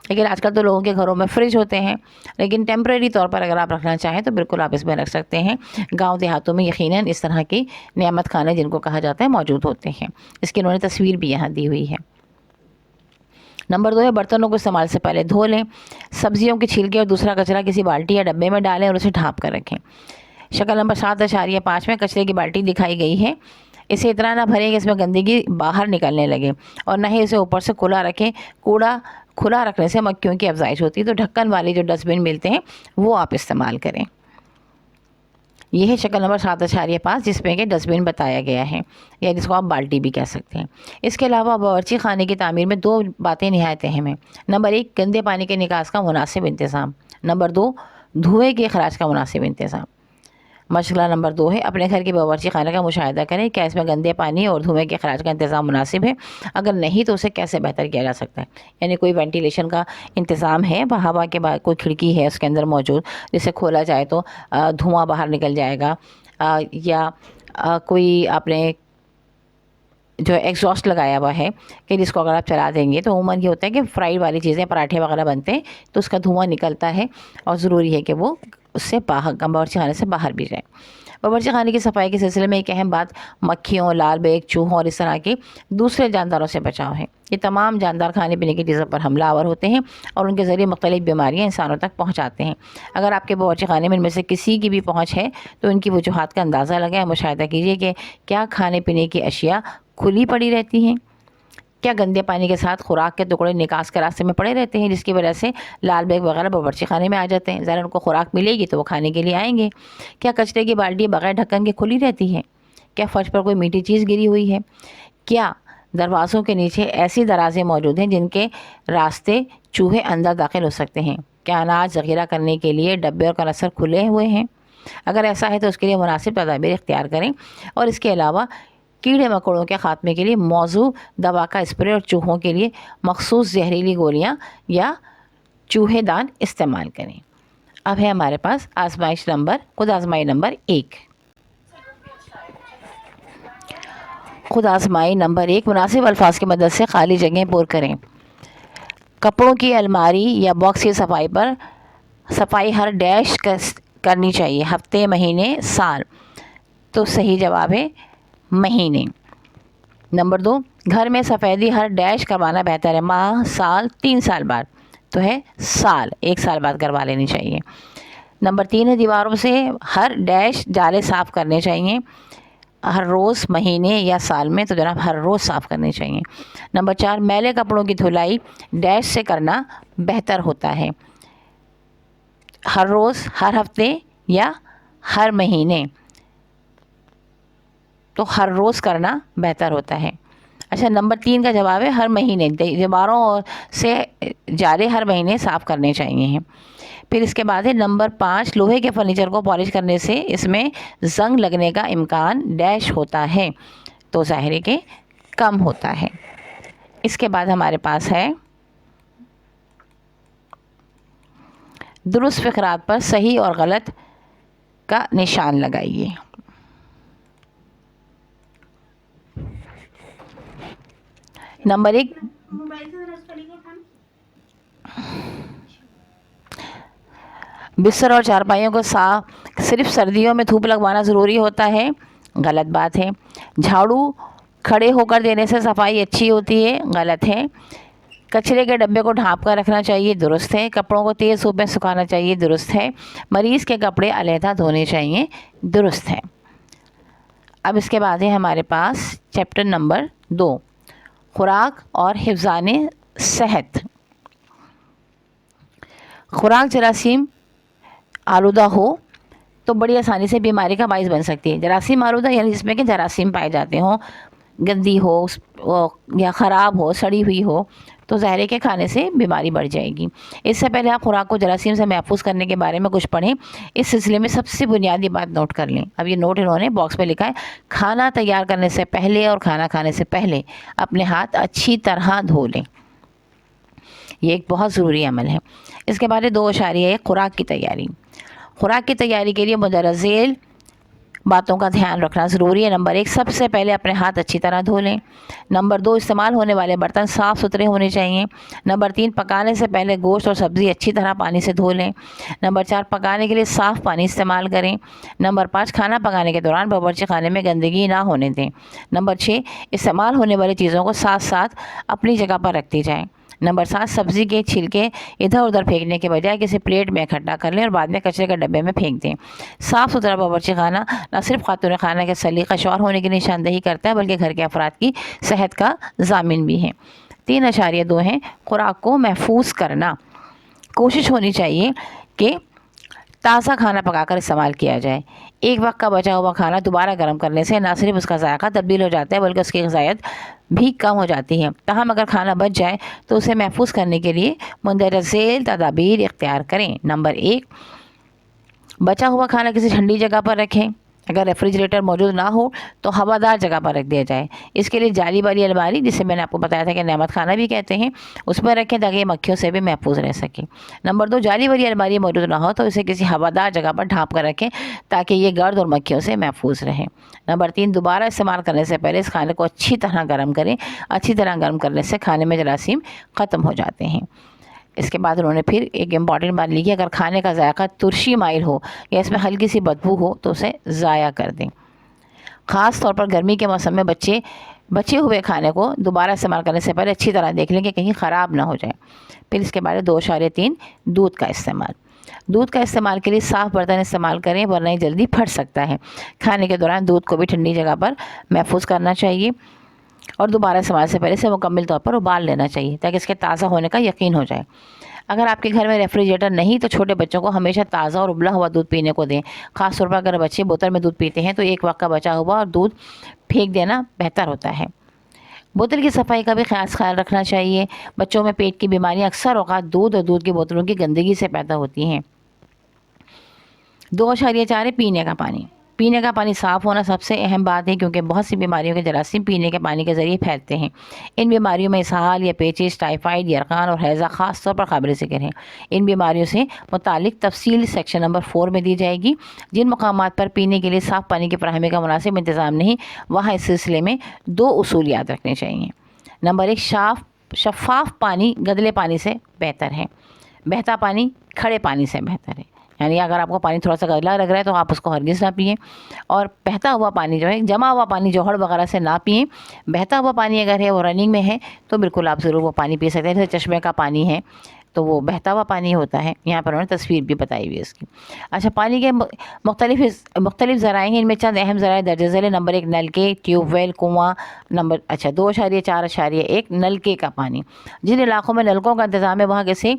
A: لیکن آج کل تو لوگوں کے گھروں میں فریج ہوتے ہیں، لیکن ٹیمپریری طور پر اگر آپ رکھنا چاہیں تو بالکل آپ اس میں رکھ سکتے ہیں. گاؤں دیہاتوں میں یقیناً اس طرح کی نعمت خانے جن کو کہا جاتا ہے موجود ہوتے ہیں. اس کی انہوں نے تصویر بھی یہاں دی ہوئی ہے. نمبر 2 ہے برتنوں کو استعمال سے پہلے دھو لیں. سبزیوں کے چھلکے اور دوسرا کچرا کسی بالٹی یا ڈبے میں ڈالیں اور اسے ڈھانپ کر رکھیں. شکل نمبر 7.5 میں کچرے کی بالٹی دکھائی گئی ہے. اسے اتنا نہ بھریں کہ اس میں گندگی باہر نکلنے لگے، اور نہ ہی اسے اوپر سے کھلا رکھیں. کوڑا کھلا رکھنے سے مکھیوں کی افزائش ہوتی ہے، تو ڈھکن والے جو ڈسٹ بن ملتے ہیں وہ آپ استعمال کریں. یہ ہے شکل نمبر 7.5 جس میں کہ ڈسٹ بن بتایا گیا ہے، یا جس کو آپ بالٹی بھی کہہ سکتے ہیں. اس کے علاوہ باورچی خانے کی تعمیر میں 2 باتیں نہایت اہم ہیں. نمبر 1 گندے پانی کے نکاس کا مناسب انتظام. نمبر 2 دھوئیں کے اخراج کا مناسب انتظام. مشغلہ نمبر 2 ہے اپنے گھر کے باورچی خانے کا مشاہدہ کریں. کیا اس میں گندے پانی اور دھوئیں کے اخراج کا انتظام مناسب ہے؟ اگر نہیں تو اسے کیسے بہتر کیا جا سکتا ہے؟ یعنی کوئی وینٹیلیشن کا انتظام ہے، ہوا کے بعد کوئی کھڑکی ہے اس کے اندر موجود جسے کھولا جائے تو دھواں باہر نکل جائے گا، یا کوئی آپ نے جو ایگزاسٹ لگایا ہوا ہے کہ جس کو اگر آپ چلا دیں گے تو عموماً یہ ہوتا ہے کہ فرائی والی چیزیں پراٹھے وغیرہ بنتے ہیں تو اس کا دھواں نکلتا ہے، اور ضروری ہے کہ وہ اس سے باہر باورچی خانے سے باہر بھی جائے. باورچی خانے کی صفائی کے سلسلے میں ایک اہم بات مکھیوں، لال بیگ، چوہوں اور اس طرح کے دوسرے جانداروں سے بچاؤ ہے. یہ تمام جاندار کھانے پینے کی چیزوں پر حملہ آور ہوتے ہیں اور ان کے ذریعے مختلف بیماریاں انسانوں تک پہنچاتے ہیں. اگر آپ کے باورچی خانے میں ان میں سے کسی کی بھی پہنچ ہے تو ان کی وجوہات کا اندازہ لگائیں. مشاہدہ کیجیے کہ کیا کھانے پینے کی اشیاء کھلی پڑی رہتی ہیں، کیا گندے پانی کے ساتھ خوراک کے ٹکڑے نکاس کے راستے میں پڑے رہتے ہیں جس کی وجہ سے لال بیگ وغیرہ باورچی خانے میں آ جاتے ہیں. ظاہر ان کو خوراک ملے گی تو وہ کھانے کے لیے آئیں گے. کیا کچرے کی بالٹی بغیر ڈھکن کے کھلی رہتی ہے؟ کیا فرش پر کوئی میٹھی چیز گری ہوئی ہے؟ کیا دروازوں کے نیچے ایسی درازیں موجود ہیں جن کے راستے چوہے اندر داخل ہو سکتے ہیں؟ کیا اناج ذخیرہ کرنے کے لیے ڈبے اور کنصر کھلے ہوئے ہیں؟ اگر ایسا ہے تو اس کے لیے مناسب تدابیر اختیار کریں. اور اس کے علاوہ کیڑے مکوڑوں کے خاتمے کے لیے موضوع دوا کا اسپرے اور چوہوں کے لیے مخصوص زہریلی گولیاں یا چوہے دان استعمال کریں. اب ہے ہمارے پاس خود آزمائی نمبر 1. خود آزمائی نمبر 1 مناسب الفاظ کی مدد سے خالی جگہیں پور کریں. کپڑوں کی الماری یا باکس کی صفائی ہر ڈیش کرنی چاہیے، ہفتے، مہینے، سال. تو صحیح جواب ہے مہینے. نمبر 2 گھر میں سفیدی ہر ڈیش کروانا بہتر ہے، ماہ، سال، 3 سال بعد. تو ہے سال، 1 سال بعد کروا لینی چاہیے. نمبر 3 ہے دیواروں سے ہر ڈیش جالے صاف کرنے چاہیے، ہر روز، مہینے یا سال میں. تو جناب ہر روز صاف کرنے چاہیے. نمبر 4 میلے کپڑوں کی دھلائی ڈیش سے کرنا بہتر ہوتا ہے، ہر روز، ہر ہفتے یا ہر مہینے. تو ہر روز کرنا بہتر ہوتا ہے. اچھا نمبر 3 کا جواب ہے ہر مہینے. دیواروں سے جالے ہر مہینے صاف کرنے چاہیے. پھر اس کے بعد ہے نمبر 5 لوہے کے فرنیچر کو پالش کرنے سے اس میں زنگ لگنے کا امکان ڈیش ہوتا ہے. تو ظاہر ہے کہ کم ہوتا ہے. اس کے بعد ہمارے پاس ہے درست فقرات پر صحیح اور غلط کا نشان لگائیے. نمبر 1 بستر اور چارپائیوں کو صرف سردیوں میں دھوپ لگوانا ضروری ہوتا ہے، غلط بات ہے. جھاڑو کھڑے ہو کر دینے سے صفائی اچھی ہوتی ہے، غلط ہے. کچرے کے ڈبے کو ڈھانپ کر رکھنا چاہیے، درست ہے. کپڑوں کو تیز دھوپ میں سکھانا چاہیے، درست ہے. مریض کے کپڑے علیحدہ دھونے چاہیے، درست ہے. اب اس کے بعد ہے ہمارے پاس چیپٹر نمبر 2 خوراک اور حفظان صحت. خوراک جراثیم آلودہ ہو تو بڑی آسانی سے بیماری کا باعث بن سکتی ہے. جراثیم آلودہ یعنی جس میں کہ جراثیم پائے جاتے ہوں، گندی ہو یا خراب ہو، سڑی ہوئی ہو، تو ظاہر ہے کہ کھانے سے بیماری بڑھ جائے گی. اس سے پہلے آپ خوراک کو جراثیم سے محفوظ کرنے کے بارے میں کچھ پڑھیں. اس سلسلے میں سب سے بنیادی بات نوٹ کر لیں. اب یہ نوٹ انہوں نے باکس میں لکھا ہے. کھانا تیار کرنے سے پہلے اور کھانا کھانے سے پہلے اپنے ہاتھ اچھی طرح دھو لیں. یہ ایک بہت ضروری عمل ہے۔ اس کے بعد 2.1 خوراک کی تیاری۔ خوراک کی تیاری کے لیے مندرجہ ذیل باتوں کا دھیان رکھنا ضروری ہے۔ نمبر 1، سب سے پہلے اپنے ہاتھ اچھی طرح دھو لیں۔ نمبر 2، استعمال ہونے والے برتن صاف ستھرے ہونے چاہیے۔ نمبر 3، پکانے سے پہلے گوشت اور سبزی اچھی طرح پانی سے دھو لیں۔ نمبر 4، پکانے کے لیے صاف پانی استعمال کریں۔ نمبر 5، کھانا پکانے کے دوران باورچی خانے میں گندگی نہ ہونے دیں۔ نمبر 6، استعمال ہونے والی چیزوں کو ساتھ ساتھ اپنی جگہ پر رکھتی جائیں۔ نمبر 7، سبزی کے چھلکے ادھر ادھر پھینکنے کے بجائے کسی پلیٹ میں اکٹھا کر لیں اور بعد میں کچرے کے ڈبے میں پھینک دیں۔ صاف ستھرا باورچی خانہ نہ صرف خاتون خانہ کے سلیقہ شعور ہونے کی نشاندہی کرتا ہے بلکہ گھر کے افراد کی صحت کا ضامن بھی ہے۔ 3.2 ہیں خوراک کو محفوظ کرنا۔ کوشش ہونی چاہیے کہ تازہ کھانا پکا کر استعمال کیا جائے۔ ایک وقت کا بچا ہوا کھانا دوبارہ گرم کرنے سے نہ صرف اس کا ذائقہ تبدیل ہو جاتا ہے بلکہ اس کی غذائیت بھی کم ہو جاتی ہے۔ تاہم اگر کھانا بچ جائے تو اسے محفوظ کرنے کے لیے مندرجہ ذیل تدابیر اختیار کریں۔ نمبر 1، بچا ہوا کھانا کسی ٹھنڈی جگہ پر رکھیں۔ اگر ریفریجریٹر موجود نہ ہو تو ہوادار جگہ پر رکھ دیا جائے۔ اس کے لیے جالی والی الماری، جسے میں نے آپ کو بتایا تھا کہ نعمت خانہ بھی کہتے ہیں، اس میں رکھیں تاکہ یہ مکھیوں سے بھی محفوظ رہ سکے۔ نمبر 2، جالی والی الماری موجود نہ ہو تو اسے کسی ہوادار جگہ پر ڈھانپ کر رکھیں تاکہ یہ گرد اور مکھیوں سے محفوظ رہے۔ نمبر 3، دوبارہ استعمال کرنے سے پہلے اس کھانے کو اچھی طرح گرم کریں۔ اچھی طرح گرم کرنے سے کھانے میں جراثیم ختم ہو جاتے ہیں۔ اس کے بعد انہوں نے پھر ایک امپورٹنٹ بات لکھی، اگر کھانے کا ذائقہ ترشی مائل ہو یا اس میں ہلکی سی بدبو ہو تو اسے ضائع کر دیں۔ خاص طور پر گرمی کے موسم میں بچے ہوئے کھانے کو دوبارہ استعمال کرنے سے پہلے اچھی طرح دیکھ لیں کہ کہیں خراب نہ ہو جائے۔ پھر اس کے بعد 2.3 دودھ کا استعمال۔ دودھ کا استعمال کے لیے صاف برتن استعمال کریں ورنہ یہ جلدی پھٹ سکتا ہے۔ کھانے کے دوران دودھ کو بھی ٹھنڈی جگہ پر محفوظ کرنا چاہیے اور دوبارہ استعمال سے پہلے اسے مکمل طور پر ابال لینا چاہیے تاکہ اس کے تازہ ہونے کا یقین ہو جائے۔ اگر آپ کے گھر میں ریفریجریٹر نہیں تو چھوٹے بچوں کو ہمیشہ تازہ اور ابلا ہوا دودھ پینے کو دیں۔ خاص طور پر اگر بچے بوتل میں دودھ پیتے ہیں تو ایک وقت کا بچا ہوا اور دودھ پھینک دینا بہتر ہوتا ہے۔ بوتل کی صفائی کا بھی خیال رکھنا چاہیے۔ بچوں میں پیٹ کی بیماریاں اکثر اوقات دودھ اور دودھ کی بوتلوں کی گندگی سے پیدا ہوتی ہیں۔ 2.4 پینے کا پانی۔ پینے کا پانی صاف ہونا سب سے اہم بات ہے کیونکہ بہت سی بیماریوں کے جراثیم پینے کے پانی کے ذریعے پھیلتے ہیں۔ ان بیماریوں میں اسہال یا پیچش، ٹائیفائڈ، یرقان اور ہیضہ خاص طور پر قابل ذکر ہیں۔ ان بیماریوں سے متعلق تفصیل سیکشن نمبر 4 میں دی جائے گی۔ جن مقامات پر پینے کے لیے صاف پانی کی فراہمی کا مناسب انتظام نہیں، وہاں اس سلسلے میں 2 اصول یاد رکھنے چاہیے۔ نمبر 1، شفاف پانی گدلے پانی سے بہتر ہے۔ بہتا پانی کھڑے پانی سے بہتر ہے۔ یعنی اگر آپ کو پانی تھوڑا سا گدلا لگ رہا ہے تو آپ اس کو ہرگز نہ پئیں، اور بہتا ہوا پانی جو ہے، جمع ہوا پانی جوہر وغیرہ سے نہ پئیں۔ بہتا ہوا پانی اگر ہے، وہ رننگ میں ہے، تو بالکل آپ ضرور وہ پانی پی سکتے ہیں۔ جیسے چشمے کا پانی ہے تو وہ بہتا ہوا پانی ہوتا ہے۔ یہاں پر انہوں نے تصویر بھی بتائی ہوئی ہے اس کی۔ اچھا، پانی کے مختلف ذرائع ہیں، ان میں چند اہم ذرائع درج ذیل ہیں۔ نمبر 1، نلکے، ٹیوب ویل، کنواں۔ 2.4.1 نلکے کا پانی۔ جن علاقوں میں نلکوں کا انتظام ہے وہاں کسی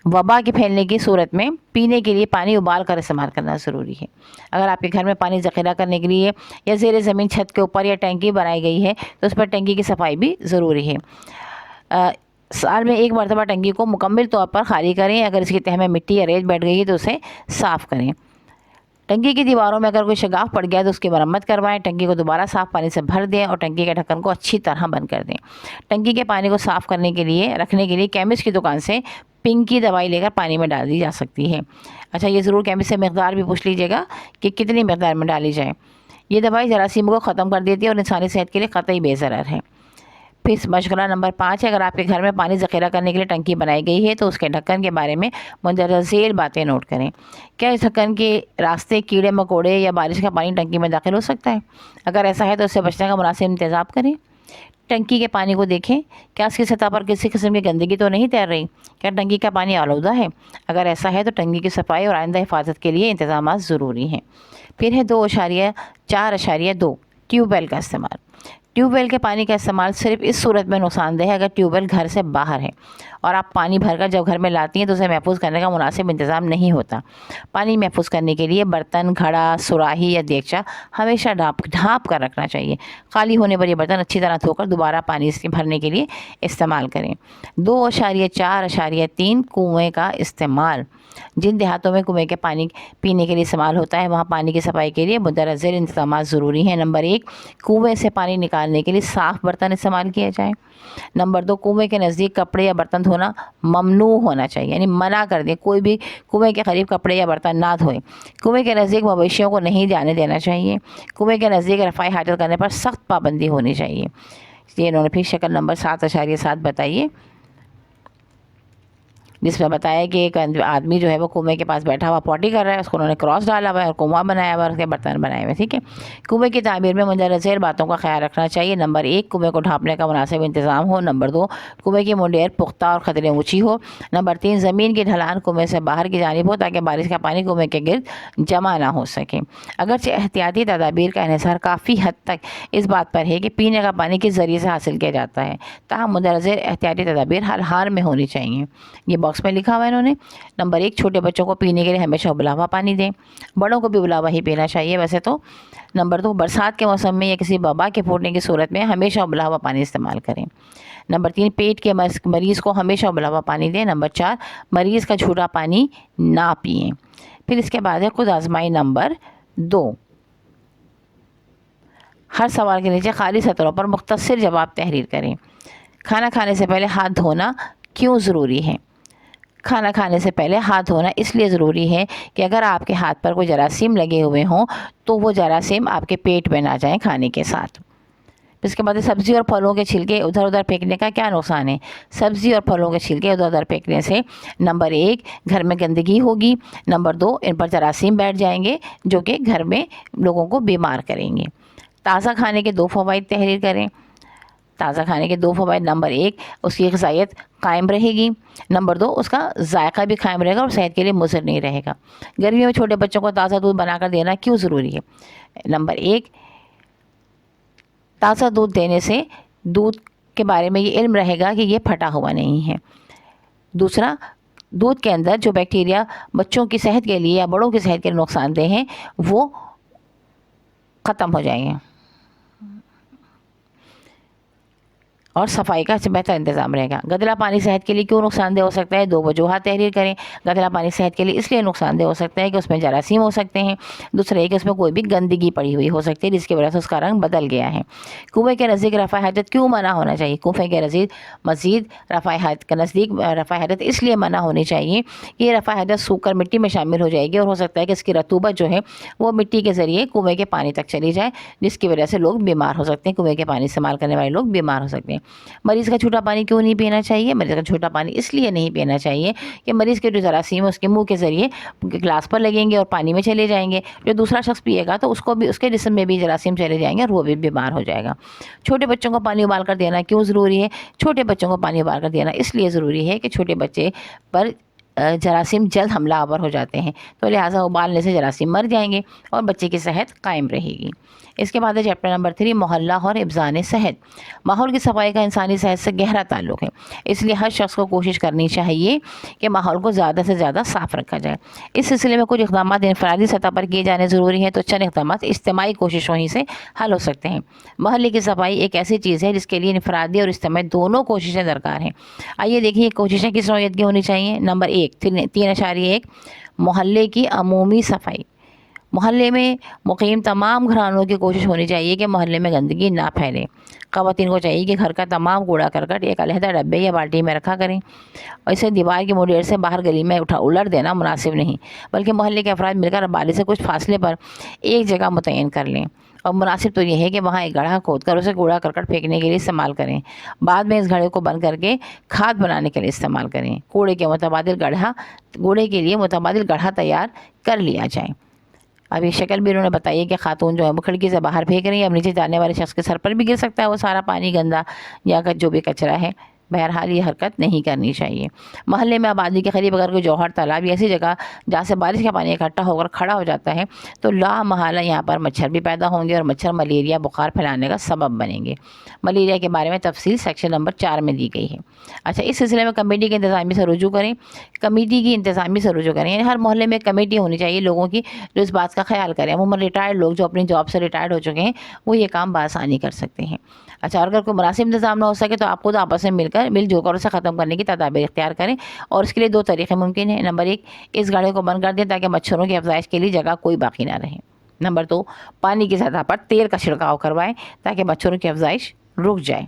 A: وبا کے پھیلنے کی صورت میں پینے کے لیے پانی ابال کر استعمال کرنا ضروری ہے۔ اگر آپ کے گھر میں پانی ذخیرہ کرنے کے لیے یا زیر زمین چھت کے اوپر یا ٹینکی بنائی گئی ہے تو اس پر ٹینکی کی صفائی بھی ضروری ہے۔ سال میں 1 مرتبہ ٹینکی کو مکمل طور پر خالی کریں۔ اگر اس کی تہہ میں مٹی یا ریت بیٹھ گئی ہے تو اسے صاف کریں۔ ٹنکی کی دیواروں میں اگر کوئی شگاف پڑ گیا تو اس کی مرمت کروائیں۔ ٹنکی کو دوبارہ صاف پانی سے بھر دیں اور ٹنکی کے ڈھکن کو اچھی طرح بند کر دیں۔ ٹنکی کے پانی کو صاف رکھنے کے لیے کیمسٹ کی دکان سے پنک کی دوائی لے کر پانی میں ڈال دی جا سکتی ہے۔ اچھا، یہ ضرور کیمسٹ سے مقدار بھی پوچھ لیجیے گا کہ کتنی مقدار میں ڈالی جائے۔ یہ دوائی جراثیموں کو ختم کر دیتی ہے اور انسانی صحت کے لیے قطعی بے ضرر ہے۔ پھر مشغلہ نمبر 5 ہے، اگر آپ کے گھر میں پانی ذخیرہ کرنے کے لیے ٹنکی بنائی گئی ہے تو اس کے ڈھکن کے بارے میں مندرجہ ذیل باتیں نوٹ کریں۔ کیا اس ڈھکن کے راستے کیڑے مکوڑے یا بارش کا پانی ٹنکی میں داخل ہو سکتا ہے؟ اگر ایسا ہے تو اس سے بچنے کا مناسب انتظام کریں۔ ٹنکی کے پانی کو دیکھیں، کیا اس کی سطح پر کسی قسم کی گندگی تو نہیں تیر رہی؟ کیا ٹنکی کا پانی آلودہ ہے؟ اگر ایسا ہے تو ٹنکی کی صفائی اور آئندہ حفاظت کے لیے انتظامات ضروری ہیں۔ پھر ہے 2.4.2 ٹیوب ویل کا استعمال۔ ٹیوب ویل کے پانی کا استعمال صرف اس صورت میں نقصان دہ ہے اگر ٹیوب ویل گھر سے باہر ہے اور آپ پانی بھر کر جب گھر میں لاتی ہیں تو اسے محفوظ کرنے کا مناسب انتظام نہیں ہوتا۔ پانی محفوظ کرنے کے لیے برتن، گھڑا، سراہی یا دیگچہ ہمیشہ ڈھانپ کر رکھنا چاہیے۔ خالی ہونے پر یہ برتن اچھی طرح دھو کر دوبارہ پانی بھرنے کے لیے استعمال کریں۔ 2.4.3 کنویں کا استعمال۔ جن دیہاتوں میں کنویں کے پانی پینے کے لیے استعمال ہوتا ہے وہاں پانی کی صفائی کے لیے مندرجہ ذیل انتظامات ضروری ہیں۔ نمبر 1، کنویں سے پانی نکالنے کے لیے صاف برتن استعمال کیے جائیں۔ نمبر 2، کنویں کے نزدیک کپڑے یا برتن دھونے دھونا ممنوع ہونا چاہیے، یعنی منع کر دیں، کوئی بھی کنویں کے قریب کپڑے یا برتن نہ دھوئیں۔ کنویں کے نزدیک مویشیوں کو نہیں جانے دینا چاہیے۔ کنویں کے نزدیک رفع حاجت کرنے پر سخت پابندی ہونی چاہیے۔ یہ انہوں نے پھر شکل نمبر 7.7 بتائیے، جس میں بتایا کہ ایک آدمی جو ہے وہ کنویں کے پاس بیٹھا ہوا پوٹی کر رہا ہے، اس کو انہوں نے کراس ڈالا ہوا ہے اور کنواں بنایا ہوا ہے، اس کے برتن بنائے ہوئے، ٹھیک ہے۔ کنویں کی تعمیر میں مندرجہ ذیل باتوں کا خیال رکھنا چاہیے۔ نمبر 1، کنویں کو ڈھانپنے کا مناسب انتظام ہو۔ نمبر 2، کنویں کی منڈیر پختہ اور قدرے اونچی ہو۔ نمبر 3، زمین کی ڈھلان کنویں سے باہر کی جانب ہو تاکہ بارش کا پانی کنویں کے گرد جمع نہ ہو سکے۔ اگرچہ احتیاطی تدابیر کا انحصار کافی حد تک اس بات پر ہے کہ پینے کا پانی کس ذریعے سے حاصل کیا جاتا ہے، تاہم مندرجہ ذیل احتیاطی تدابیر ہر حال میں ہونی چاہیے۔ یہ باکس میں لکھا ہوا ہے انہوں نے۔ نمبر 1، چھوٹے بچوں کو پینے کے لیے ہمیشہ ابلا ہوا پانی دیں، بڑوں کو بھی ابلا ہوا ہی پینا چاہیے ویسے تو۔ نمبر 2، برسات کے موسم میں یا کسی وبا کے پھوٹنے کی صورت میں ہمیشہ ابلا ہوا پانی استعمال کریں۔ نمبر 3، پیٹ کے مریض کو ہمیشہ ابلا ہوا پانی دیں۔ نمبر 4، مریض کا جھوٹا پانی نہ پئیں۔ پھر اس کے بعد ہے خود آزمائی نمبر 2۔ ہر سوال کے نیچے خالی سطروں پر مختصر جواب تحریر کریں۔ کھانا کھانے سے پہلے ہاتھ دھونا کیوں ضروری ہے؟ کھانا کھانے سے پہلے ہاتھ دھونا اس لیے ضروری ہے کہ اگر آپ کے ہاتھ پر کوئی جراثیم لگے ہوئے ہوں تو وہ جراثیم آپ کے پیٹ میں نہ جائیں کھانے کے ساتھ۔ اس کے بعد سبزی اور پھلوں کے چھلکے ادھر ادھر پھینکنے کا کیا نقصان ہے؟ سبزی اور پھلوں کے چھلکے ادھر ادھر پھینکنے سے نمبر 1، گھر میں گندگی ہوگی۔ نمبر 2، ان پر جراثیم بیٹھ جائیں گے جو کہ گھر میں لوگوں کو بیمار کریں گے۔ تازہ کھانے کے 2 فوائد تحریر کریں۔ تازہ کھانے کے 2 فوائد: نمبر 1، اس کی غذائیت قائم رہے گی۔ نمبر 2، اس کا ذائقہ بھی قائم رہے گا اور صحت کے لیے مضر نہیں رہے گا۔ گرمیوں میں چھوٹے بچوں کو تازہ دودھ بنا کر دینا کیوں ضروری ہے؟ نمبر 1، تازہ دودھ دینے سے دودھ کے بارے میں یہ علم رہے گا کہ یہ پھٹا ہوا نہیں ہے۔ دوسرا، دودھ کے اندر جو بیکٹیریا بچوں کی صحت کے لیے یا بڑوں کی صحت کے لیے نقصان دہ ہیں وہ ختم ہو جائیں گے اور صفائی کا بہتر انتظام رہے گا۔ گدلا پانی صحت کے لیے کیوں نقصان دہ ہو سکتا ہے؟ 2 وجوہات تحریر کریں۔ گدلا پانی صحت کے لیے اس لیے نقصان دہ ہو سکتا ہے کہ اس میں جراثیم ہو سکتے ہیں۔ دوسرا یہ کہ اس میں کوئی بھی گندگی پڑی ہوئی ہو سکتی ہے جس کی وجہ سے اس کا رنگ بدل گیا ہے۔ کنویں کے نزدیک رفع حاجت کیوں منع ہونا چاہیے؟ کنویں کے نزدیک رفع حاجت کے نزدیک رفع حاجت اس لیے منع ہونی چاہیے کہ یہ رفع حاجت سوکھ کر مٹی میں شامل ہو جائے گی اور ہو سکتا ہے کہ اس کی رطوبت جو ہے وہ مٹی کے ذریعے کنویں کے پانی تک چلی جائے، جس کی وجہ سے لوگ بیمار ہو سکتے ہیں، کنویں کے پانی استعمال کرنے والے لوگ بیمار ہو سکتے ہیں۔ مریض کا جھوٹا پانی کیوں نہیں پینا چاہیے؟ مریض کا جھوٹا پانی اس لیے نہیں پینا چاہیے کہ مریض کے جو جراثیم اس کے منہ کے ذریعے گلاس پر لگیں گے اور پانی میں چلے جائیں گے، جو دوسرا شخص پیے گا تو اس کو بھی اس کے جسم میں بھی جراثیم چلے جائیں گے اور وہ بھی بیمار ہو جائے گا۔ چھوٹے بچوں کو پانی ابال کر دینا کیوں ضروری ہے؟ چھوٹے بچوں کو پانی ابال کر دینا اس لیے ضروری ہے کہ چھوٹے بچے پر جراثیم جلد حملہ آور ہو جاتے ہیں، تو لہٰذا ابالنے سے جراثیم مر جائیں گے اور بچے کی صحت قائم رہے گی۔ اس کے بعد ہے چیپٹر نمبر 3، محلہ اور ابزان صحت۔ ماحول کی صفائی کا انسانی صحت سے گہرا تعلق ہے، اس لیے ہر شخص کو کوشش کرنی چاہیے کہ ماحول کو زیادہ سے زیادہ صاف رکھا جائے۔ اس سلسلے میں کچھ اقدامات انفرادی سطح پر کیے جانے ضروری ہیں تو چند اقدامات اجتماعی کوششوں ہی سے حل ہو سکتے ہیں۔ محلے کی صفائی ایک ایسی چیز ہے جس کے لیے انفرادی اور اجتماعی دونوں کوششیں درکار ہیں۔ آئیے دیکھیے کوششیں کس نوعیت کی ہونی چاہیے۔ نمبر 1، 3.1، محلے کی عمومی صفائی۔ محلے میں مقیم تمام گھرانوں کی کوشش ہونی چاہیے کہ محلے میں گندگی نہ پھیلے۔ خواتین کو چاہیے کہ گھر کا تمام کوڑا کرکٹ ایک علیحدہ ڈبے یا بالٹی میں رکھا کریں اور اسے دیوار کی منڈیر سے باہر گلی میں الٹ دینا مناسب نہیں، بلکہ محلے کے افراد مل کر بالی سے کچھ فاصلے پر ایک جگہ متعین کر لیں اور مناسب تو یہ ہے کہ وہاں ایک گڑھا کھود کر اسے کوڑا کرکٹ پھینکنے کے لیے استعمال کریں۔ بعد میں اس گڑھے کو بند کر کے کھاد بنانے کے لیے استعمال کریں۔ کوڑے کے لیے متبادل گڑھا تیار کر لیا جائے۔ اب یہ شکل بھی انہوں نے بتائی کہ خاتون جو ہے وہ کھڑکی سے باہر پھینک رہی ہیں، اب نیچے جانے والے شخص کے سر پر بھی گر سکتا ہے وہ سارا پانی گندا یا جو بھی کچرا ہے۔ بہرحال یہ حرکت نہیں کرنی چاہیے۔ محلے میں آبادی کے قریب اگر کوئی جوہر تالاب یا ایسی جگہ جہاں سے بارش کا پانی اکٹھا ہو کر کھڑا ہو جاتا ہے تو لا محالہ یہاں پر مچھر بھی پیدا ہوں گے اور مچھر ملیریا بخار پھیلانے کا سبب بنیں گے۔ ملیریا کے بارے میں تفصیل سیکشن نمبر 4 میں دی گئی ہے۔ اچھا، اس سلسلے میں کمیٹی کی انتظامی سے رجوع کریں۔ یعنی ہر محلے میں کمیٹی ہونی چاہیے لوگوں کی جو اس بات کا خیال کریں۔ عموماً ریٹائرڈ لوگ جو اپنی جاب سے ریٹائرڈ ہو چکے ہیں وہ یہ کام بآسانی کر سکتے ہیں۔ اچھا، اور اگر کوئی مناسب انتظام نہ ہو سکے تو آپ خود آپس میں مل جل کر اسے ختم کرنے کی تدابیر اختیار کریں، اور اس کے لیے 2 طریقے ممکن ہیں۔ نمبر 1، اس گڑھے کو بند کر دیں تاکہ مچھروں کی افزائش کے لیے جگہ کوئی باقی نہ رہے۔ نمبر 2، پانی کی سطح پر تیل کا چھڑکاؤ کروائیں تاکہ مچھروں کی افزائش رک جائے۔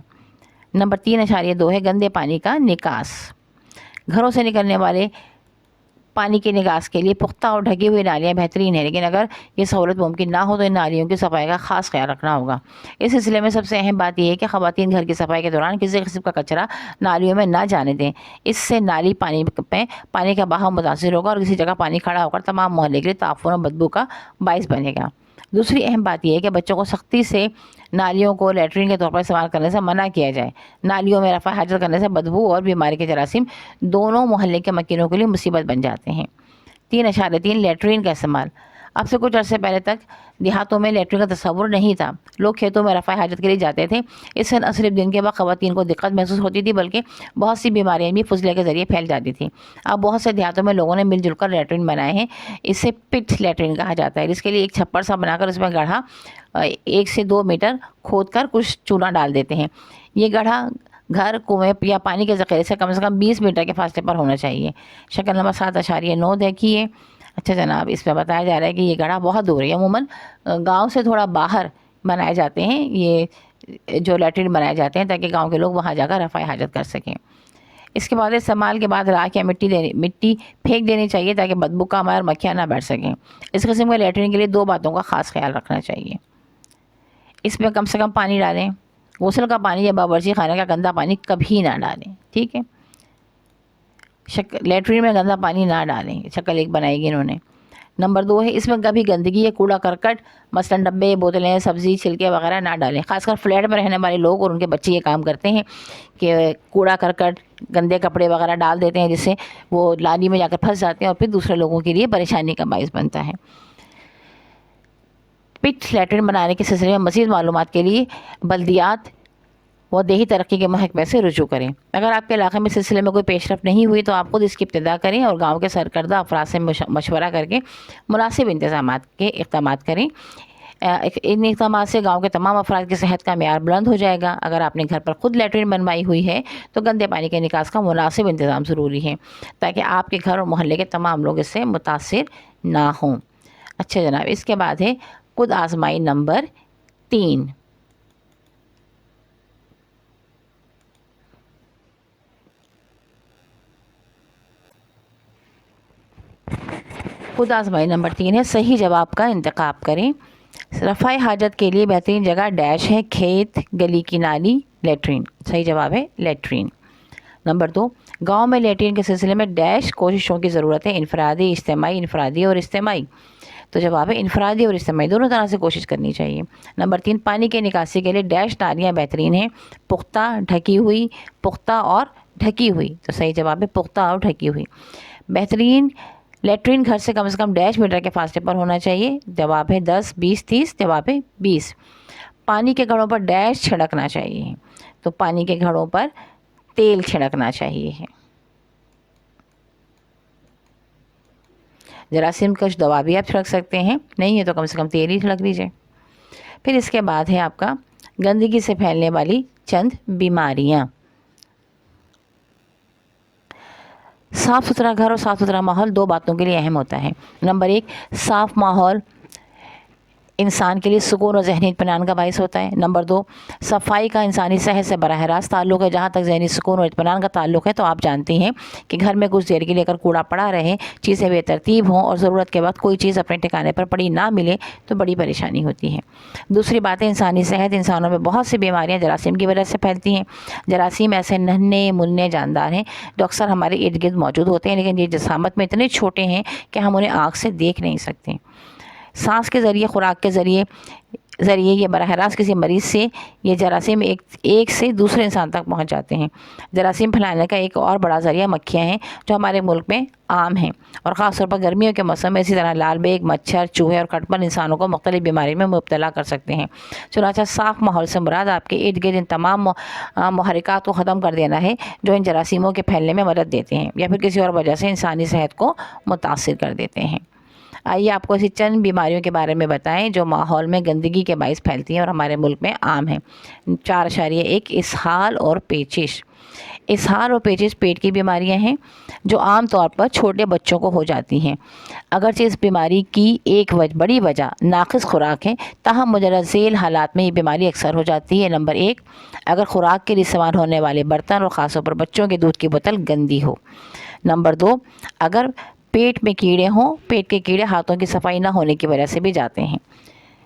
A: نمبر 3.2 ہے گندے پانی کا نکاس۔ گھروں سے نکلنے والے پانی کی نکاس کے لیے پختہ اور ڈھکی ہوئی نالیاں بہترین ہیں، لیکن اگر یہ سہولت ممکن نہ ہو تو ان نالیوں کی صفائی کا خاص خیال رکھنا ہوگا۔ اس سلسلے میں سب سے اہم بات یہ ہے کہ خواتین گھر کی صفائی کے دوران کسی قسم کا کچرا نالیوں میں نہ جانے دیں۔ اس سے نالی پانی کا بہاؤ متاثر ہوگا اور کسی جگہ پانی کھڑا ہو کر تمام محلے کے لیے تعفن اور بدبو کا باعث بنے گا۔ دوسری اہم بات یہ ہے کہ بچوں کو سختی سے نالیوں کو لیٹرین کے طور پر استعمال کرنے سے منع کیا جائے۔ نالیوں میں رفع حاجت کرنے سے بدبو اور بیماری کے جراثیم دونوں محلے کے مکینوں کے لیے مصیبت بن جاتے ہیں۔ 3.3 لیٹرین کا استعمال۔ اب سے کچھ عرصے پہلے تک دیہاتوں میں لیٹرین کا تصور نہیں تھا، لوگ کھیتوں میں رفع حاجت کے لیے جاتے تھے۔ اس سے نہ صرف دن کے وقت خواتین کو دقت محسوس ہوتی تھی بلکہ بہت سی بیماریاں بھی فضلے کے ذریعے پھیل جاتی تھیں۔ اب بہت سے دیہاتوں میں لوگوں نے مل جل کر لیٹرین بنائے ہیں، اسے پٹ لیٹرین کہا جاتا ہے، جس کے لیے ایک چھپر سا بنا کر اس میں گڑھا 1 سے 2 میٹر کھود کر کچھ چونا ڈال دیتے ہیں۔ یہ گڑھا گھر، کنویں یا پانی کے ذخیرے سے کم 20 میٹر کے فاصلے پر ہونا چاہیے۔ شکل نمبر 7.9 دیکھیے۔ اچھا جناب، اس میں بتایا جا رہا ہے کہ یہ گڑھا بہت دور ہے، عموماً گاؤں سے تھوڑا باہر بنائے جاتے ہیں یہ جو لیٹرین بنائے جاتے ہیں، تاکہ گاؤں کے لوگ وہاں جا کر رفع حاجت کر سکیں۔ اس کے بعد استعمال کے بعد راکھ یا مٹی پھینک دینی چاہیے تاکہ بدبو کا اور مکھیاں نہ بیٹھ سکیں۔ اس قسم کے لیٹرین کے لیے 2 باتوں کا خاص خیال رکھنا چاہیے۔ اس میں کم سے کم پانی ڈالیں، غسل کا پانی یا باورچی خانے کا گندا پانی کبھی نہ ڈالیں، ٹھیک ہے۔ لیٹرین میں گندا پانی نہ ڈالیں، شکل 1 بنائی گی انہوں نے۔ نمبر 2 ہے، اس میں کبھی گندگی یا کوڑا کرکٹ مثلاً ڈبے، بوتلیں، سبزی، چھلکے وغیرہ نہ ڈالیں۔ خاص کر فلیٹ میں رہنے والے لوگ اور ان کے بچے یہ کام کرتے ہیں کہ کوڑا کرکٹ، گندے کپڑے وغیرہ ڈال دیتے ہیں، جس سے وہ نالی میں جا کر پھنس جاتے ہیں اور پھر دوسرے لوگوں کے لیے پریشانی کا باعث بنتا ہے۔ پٹ لیٹرین بنانے کے سلسلے میں مزید معلومات کے لیے بلدیات و دیہی ترقی کے محکمے سے رجوع کریں۔ اگر آپ کے علاقے میں سلسلے میں کوئی پیش رفت نہیں ہوئی تو آپ خود اس کی ابتدا کریں اور گاؤں کے سرکردہ افراد سے مشورہ کر کے مناسب اقدامات کریں۔ ان اقدامات سے گاؤں کے تمام افراد کی صحت کا معیار بلند ہو جائے گا۔ اگر آپ نے گھر پر خود لیٹرین بنوائی ہوئی ہے تو گندے پانی کے نکاس کا مناسب انتظام ضروری ہے تاکہ آپ کے گھر اور محلے کے تمام لوگ اس سے متاثر نہ ہوں۔ اچھا جناب، اس کے بعد ہے خود آزمائی نمبر 3۔ خود آزمائی نمبر 3 ہے، صحیح جواب کا انتخاب کریں۔ رفع حاجت کے لیے بہترین جگہ ڈیش ہے، کھیت، گلی کی نالی، لیٹرین۔ صحیح جواب ہے لیٹرین۔ نمبر 2، گاؤں میں لیٹرین کے سلسلے میں ڈیش کوششوں کی ضرورت ہے، انفرادی، انفرادی اور اجتماعی۔ تو جواب ہے انفرادی اور اجتماعی، دونوں طرح سے کوشش کرنی چاہیے۔ نمبر 3، پانی کی نکاسی کے لیے ڈیش نالیاں بہترین ہیں، پختہ، ڈھکی ہوئی، پختہ اور ڈھکی ہوئی۔ تو صحیح جواب ہے پختہ اور ڈھکی ہوئی۔ بہترین لیٹرین گھر سے کم ڈیش میٹر کے فاصلے پر ہونا چاہیے۔ جواب ہے 10، 20، 30۔ جواب ہے 20۔ پانی کے گھڑوں پر ڈیش چھڑکنا چاہیے، تو پانی کے گھڑوں پر تیل چھڑکنا چاہیے۔ جراثیم کش دوا بھی آپ چھڑک سکتے ہیں، نہیں ہے تو کم سے کم تیل ہی چھڑک دیجیے۔ پھر اس کے بعد ہے آپ کا گندگی سے پھیلنے والی چند بیماریاں۔ صاف ستھرا گھر اور صاف ستھرا ماحول 2 باتوں کے لیے اہم ہوتا ہے۔ نمبر 1، صاف ماحول انسان کے لیے سکون اور ذہنی اطمینان کا باعث ہوتا ہے۔ نمبر 2، صفائی کا انسانی صحت سے براہ راست تعلق ہے۔ جہاں تک ذہنی سکون اور اطمینان کا تعلق ہے تو آپ جانتے ہیں کہ گھر میں کچھ دیر کے لیے اگر کوڑا پڑا رہے، چیزیں بے ترتیب ہوں اور ضرورت کے وقت کوئی چیز اپنے ٹھکانے پر پڑی نہ ملے تو بڑی پریشانی ہوتی ہے۔ دوسری بات ہے انسانی صحت، انسانوں میں بہت سی بیماریاں جراثیم کی وجہ سے پھیلتی ہیں۔ جراثیم ایسے ننھے منھے جاندار ہیں جو اکثر ہمارے ارد گرد موجود ہوتے ہیں، لیکن یہ جسامت میں اتنے چھوٹے ہیں کہ ہم انہیں آنکھ سے دیکھ نہیں سکتے۔ سانس کے ذریعے، خوراک کے ذریعے یہ براہ راست کسی مریض سے یہ جراثیم ایک سے دوسرے انسان تک پہنچ جاتے ہیں۔ جراثیم پھیلانے کا ایک اور بڑا ذریعہ مکھیاں ہیں جو ہمارے ملک میں عام ہیں، اور خاص طور پر گرمیوں کے موسم میں اسی طرح لال بیگ، مچھر، چوہے اور کٹپل انسانوں کو مختلف بیماری میں مبتلا کر سکتے ہیں۔ چنانچہ صاف ماحول سے مراد آپ کے ارد گرد ان تمام محرکات کو ختم کر دینا ہے جو ان جراثیموں کے پھیلنے میں مدد دیتے ہیں یا پھر کسی اور وجہ سے انسانی صحت کو متاثر کر دیتے ہیں۔ آئیے آپ کو ایسی چند بیماریوں کے بارے میں بتائیں جو ماحول میں گندگی کے باعث پھیلتی ہیں اور ہمارے ملک میں عام ہیں۔ 4.1، اسہال اور پیچش۔ اسہال اور پیچش پیٹ کی بیماریاں ہیں جو عام طور پر چھوٹے بچوں کو ہو جاتی ہیں۔ اگرچہ اس بیماری کی ایک بڑی وجہ ناقص خوراک ہے، تاہم مندرجہ ذیل حالات میں یہ بیماری اکثر ہو جاتی ہے۔ نمبر 1، اگر خوراک کے لیے استعمال ہونے والے برتن اور خاص طور پر بچوں کے دودھ کی بوتل گندی ہو۔ نمبر 2، اگر پیٹ میں کیڑے ہوں، پیٹ کے کیڑے ہاتھوں کی صفائی نہ ہونے کی وجہ سے بھی جاتے ہیں۔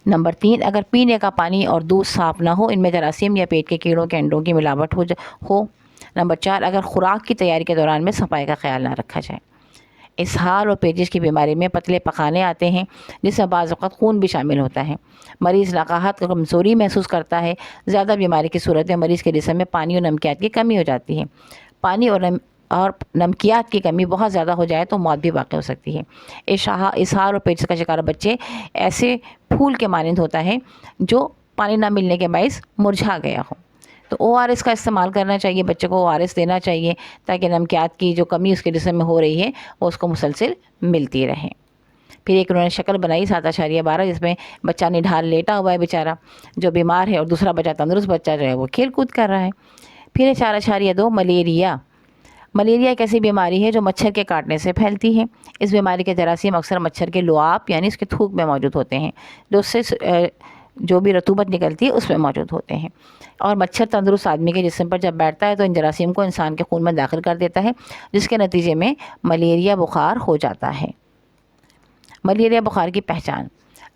A: نمبر 3، اگر پینے کا پانی اور دودھ صاف نہ ہو، ان میں جراثیم یا پیٹ کے کیڑوں کے انڈوں کی ملاوٹ ہو۔ نمبر 4، اگر خوراک کی تیاری کے دوران میں صفائی کا خیال نہ رکھا جائے۔ اسہال اور پیچش کی بیماری میں پتلے پخانے آتے ہیں جس میں بعض اوقات خون بھی شامل ہوتا ہے۔ مریض لقاحت کمزوری محسوس کرتا ہے۔ زیادہ بیماری کی صورت میں مریض کے جسم میں پانی اور نمکیات کی کمی ہو جاتی ہے۔ پانی اور نمکیات کی کمی بہت زیادہ ہو جائے تو موت بھی واقع ہو سکتی ہے۔ اسہال اور پیچش کا شکار بچے ایسے پھول کے مانند ہوتا ہے جو پانی نہ ملنے کے باعث مرجھا گیا ہو۔ تو ORS کا استعمال کرنا چاہیے، بچے کو ORS دینا چاہیے تاکہ نمکیات کی جو کمی اس کے جسم میں ہو رہی ہے وہ اس کو مسلسل ملتی رہے۔ پھر ایک انہوں نے شکل بنائی 7.12 جس میں بچہ نڈھال لیٹا ہوا ہے بیچارہ جو بیمار ہے، اور دوسرا بچہ تندرست بچہ جو ہے وہ کھیل کود کر رہا ہے۔ پھر 4.2 ملیریا۔ ملیریا ایک ایسی بیماری ہے جو مچھر کے کاٹنے سے پھیلتی ہے۔ اس بیماری کے جراثیم اکثر مچھر کے لعاب یعنی اس کے تھوک میں موجود ہوتے ہیں، جو اس سے جو بھی رطوبت نکلتی ہے اس میں موجود ہوتے ہیں، اور مچھر تندرست آدمی کے جسم پر جب بیٹھتا ہے تو ان جراثیم کو انسان کے خون میں داخل کر دیتا ہے، جس کے نتیجے میں ملیریا بخار ہو جاتا ہے۔ ملیریا بخار کی پہچان: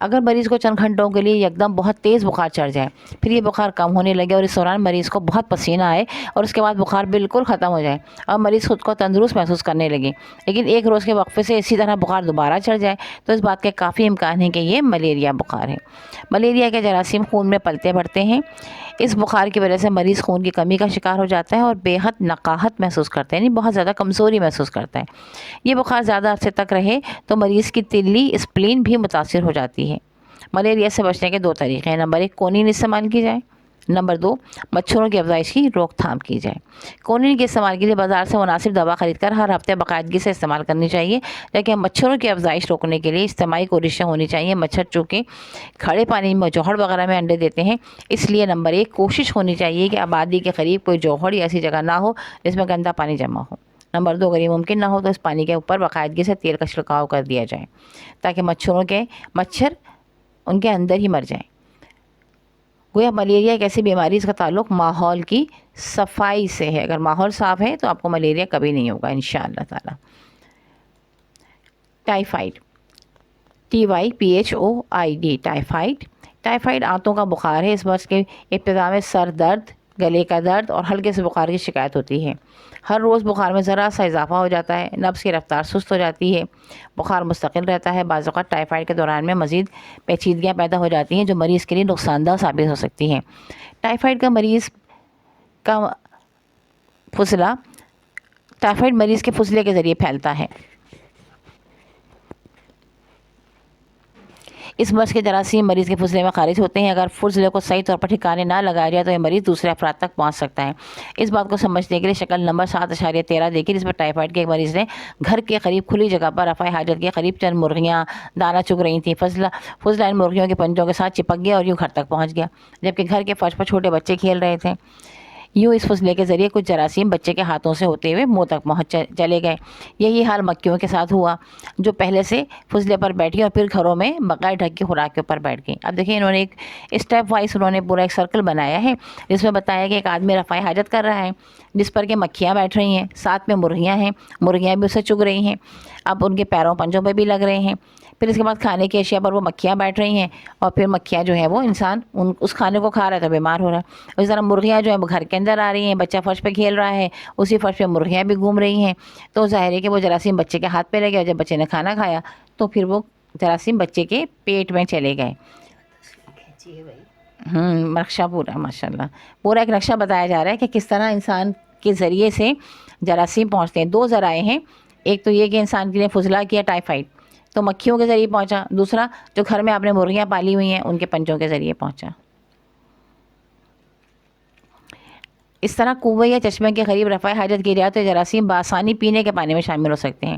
A: اگر مریض کو چند گھنٹوں کے لیے یکدم بہت تیز بخار چڑھ جائے، پھر یہ بخار کم ہونے لگے اور اس دوران مریض کو بہت پسینہ آئے اور اس کے بعد بخار بالکل ختم ہو جائے اور مریض خود کو تندرست محسوس کرنے لگے، لیکن ایک روز کے وقفے سے اسی طرح بخار دوبارہ چڑھ جائے، تو اس بات کے کافی امکان ہے کہ یہ ملیریا بخار ہے۔ ملیریا کے جراثیم خون میں پلتے بڑھتے ہیں۔ اس بخار کی وجہ سے مریض خون کی کمی کا شکار ہو جاتا ہے اور بے حد نقاہت محسوس کرتا ہے، یعنی بہت زیادہ کمزوری محسوس کرتا ہے۔ یہ بخار زیادہ عرصے تک رہے تو مریض کی تلی اسپلین بھی متاثر ہو جاتی ہے۔ ملیریا سے بچنے کے 2 طریقے ہیں: نمبر 1، کونین استعمال کی جائے۔ نمبر 2، مچھروں کی افزائش کی روک تھام کی جائے۔ کونین کے استعمال کے لیے بازار سے مناسب دوا خرید کر ہر ہفتے باقاعدگی سے استعمال کرنی چاہیے، لیکن مچھروں کی افزائش روکنے کے لیے اجتماعی کوششیں ہونی چاہیے۔ مچھر چونکہ کھڑے پانی میں جوہڑ وغیرہ میں انڈے دیتے ہیں، اس لیے نمبر 1 کوشش ہونی چاہیے کہ آبادی کے قریب کوئی جوہڑ یا ایسی جگہ نہ ہو جس میں گندا پانی جمع ہو۔ نمبر 2، اگر یہ ممکن نہ ہو تو اس پانی کے اوپر باقاعدگی سے تیل کا چھڑکاؤ کر دیا جائے تاکہ مچھر ان کے اندر ہی مر جائیں۔ گویا ملیریا ایک ایسی بیماری اس کا تعلق ماحول کی صفائی سے ہے۔ اگر ماحول صاف ہے تو آپ کو ملیریا کبھی نہیں ہوگا انشاءاللہ تعالی۔ ٹائیفائڈ، TYPHOID، ٹائیفائڈ آنتوں کا بخار ہے۔ اس مرض کے ابتدا میں سر درد، گلے کا درد اور ہلکے سے بخار کی شکایت ہوتی ہے۔ ہر روز بخار میں ذرا سا اضافہ ہو جاتا ہے، نبض کی رفتار سست ہو جاتی ہے، بخار مستقل رہتا ہے۔ بعض اوقات ٹائیفائڈ کے دوران میں مزید پیچیدگیاں پیدا ہو جاتی ہیں جو مریض کے لیے نقصان دہ ثابت ہو سکتی ہیں۔ ٹائیفائڈ مریض کے فضلے کے ذریعے پھیلتا ہے۔ اس مرض کے جراثیم مریض کے فضلے میں خارج ہوتے ہیں۔ اگر فضلے کو صحیح طور پر ٹھکانے نہ لگایا جائے تو یہ مریض دوسرے افراد تک پہنچ سکتا ہے۔ اس بات کو سمجھنے کے لیے شکل نمبر 7.13 دیکھیں، جس میں ٹائیفائڈ کے ایک مریض نے گھر کے قریب کھلی جگہ پر رفع حاجت کے قریب چند مرغیاں دانہ چگ رہی تھیں۔ فضلہ ان مرغیوں کے پنجوں کے ساتھ چپک گیا اور یوں گھر تک پہنچ گیا، جبکہ گھر کے فرش پر چھوٹے بچے کھیل رہے تھے۔ یوں اس فضلے کے ذریعے کچھ جراثیم بچے کے ہاتھوں سے ہوتے ہوئے منہ تک پہنچ چلے گئے۔ یہی حال مکھیوں کے ساتھ ہوا جو پہلے سے فضلے پر بیٹھی اور پھر گھروں میں بغیر ڈھک کے خوراک کے اوپر بیٹھ گئی۔ اب دیکھیں انہوں نے ایک اسٹیپ وائز پورا ایک سرکل بنایا ہے جس میں بتایا کہ ایک آدمی رفع حاجت کر رہا ہے جس پر کہ مکھیاں بیٹھ رہی ہیں، ساتھ میں مرغیاں ہیں، مرغیاں بھی اسے چگ رہی ہیں، اب ان کے پیروں پنجوں پہ بھی لگ رہے ہیں۔ پھر اس کے بعد کھانے کی اشیاء پر وہ مکھیاں بیٹھ رہی ہیں اور پھر مکھیاں جو ہیں وہ انسان اس کھانے کو کھا رہا ہے تو بیمار ہو رہا ہے۔ اس طرح مرغیاں جو ہیں وہ گھر کے اندر آ رہی ہیں، بچہ فرش پہ کھیل رہا ہے، اسی فرش پہ مرغیاں بھی گھوم رہی ہیں، تو ظاہر ہے کہ وہ جراثیم بچے کے ہاتھ پہ لگے اور جب بچے نے کھانا کھایا تو پھر وہ جراثیم بچے کے پیٹ میں چلے گئے۔ نقشہ پورا ماشاء اللہ پورا ایک نقشہ بتایا جا رہا ہے کہ کس طرح انسان کے ذریعے سے جراثیم پہنچتے ہیں۔ 2 ذرائع ہیں، ایک تو یہ کہ انسان کے لیے فضلہ کیا ٹائیفائڈ تو مکھیوں کے ذریعے پہنچا، دوسرا جو گھر میں آپ نے مرغیاں پالی ہوئی ہیں ان کے پنجوں کے ذریعے پہنچا۔ اس طرح کنویں یا چشمے کے قریب رفع حاجت کی جائے تو جراثیم بآسانی پینے کے پانی میں شامل ہو سکتے ہیں۔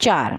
A: 4।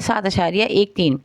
A: 7.13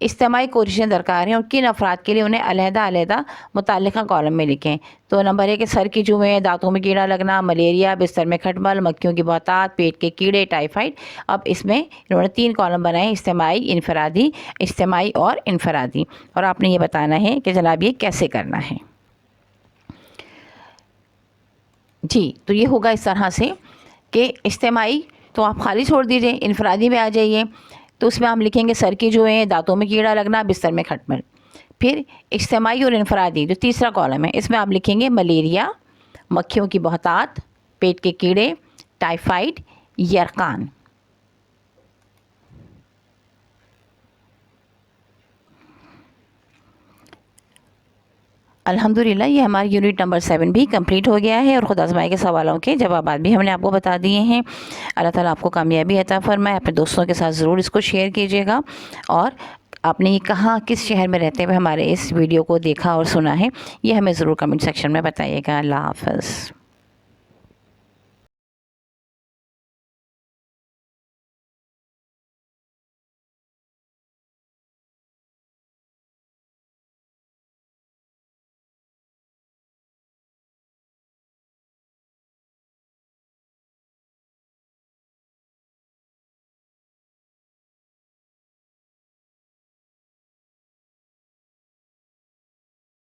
A: اجتماعی کوششیں درکار ہیں اور کن افراد کے لیے انہیں علیحدہ علیحدہ متعلقہ کالم میں لکھیں۔ تو نمبر 1 ہے سر کی جوئیں، دانتوں میں کیڑا لگنا، ملیریا، بستر میں کھٹمل، مکھیوں کی بہتات، پیٹ کے کیڑے، ٹائیفائڈ۔ اب اس میں انہوں نے 3 کالم بنائے، اجتماعی، انفرادی، اجتماعی اور انفرادی، اور آپ نے یہ بتانا ہے کہ جناب یہ کیسے کرنا ہے۔ جی تو یہ ہوگا اس طرح سے کہ اجتماعی تو آپ خالی چھوڑ دیجئے، انفرادی میں آ جائیے، تو اس میں ہم لکھیں گے سر کی جوئیں، دانتوں میں کیڑا لگنا، بستر میں کھٹمل۔ پھر اجتماعی اور انفرادی جو تیسرا کالم ہے، اس میں آپ لکھیں گے ملیریا، مکھیوں کی بہتات، پیٹ کے کیڑے، ٹائیفائڈ، یرقان۔ الحمدللہ یہ ہماری یونٹ نمبر 7 بھی کمپلیٹ ہو گیا ہے، اور خود آزمائی کے سوالوں کے جوابات بھی ہم نے آپ کو بتا دیے ہیں۔ اللہ تعالیٰ آپ کو کامیابی عطا فرمائے۔ اپنے دوستوں کے ساتھ ضرور اس کو شیئر کیجیے گا، اور آپ نے یہ کہاں کس شہر میں رہتے ہوئے ہمارے اس ویڈیو کو دیکھا اور سنا ہے، یہ ہمیں ضرور کمنٹ سیکشن میں بتائیے گا۔ اللہ حافظ۔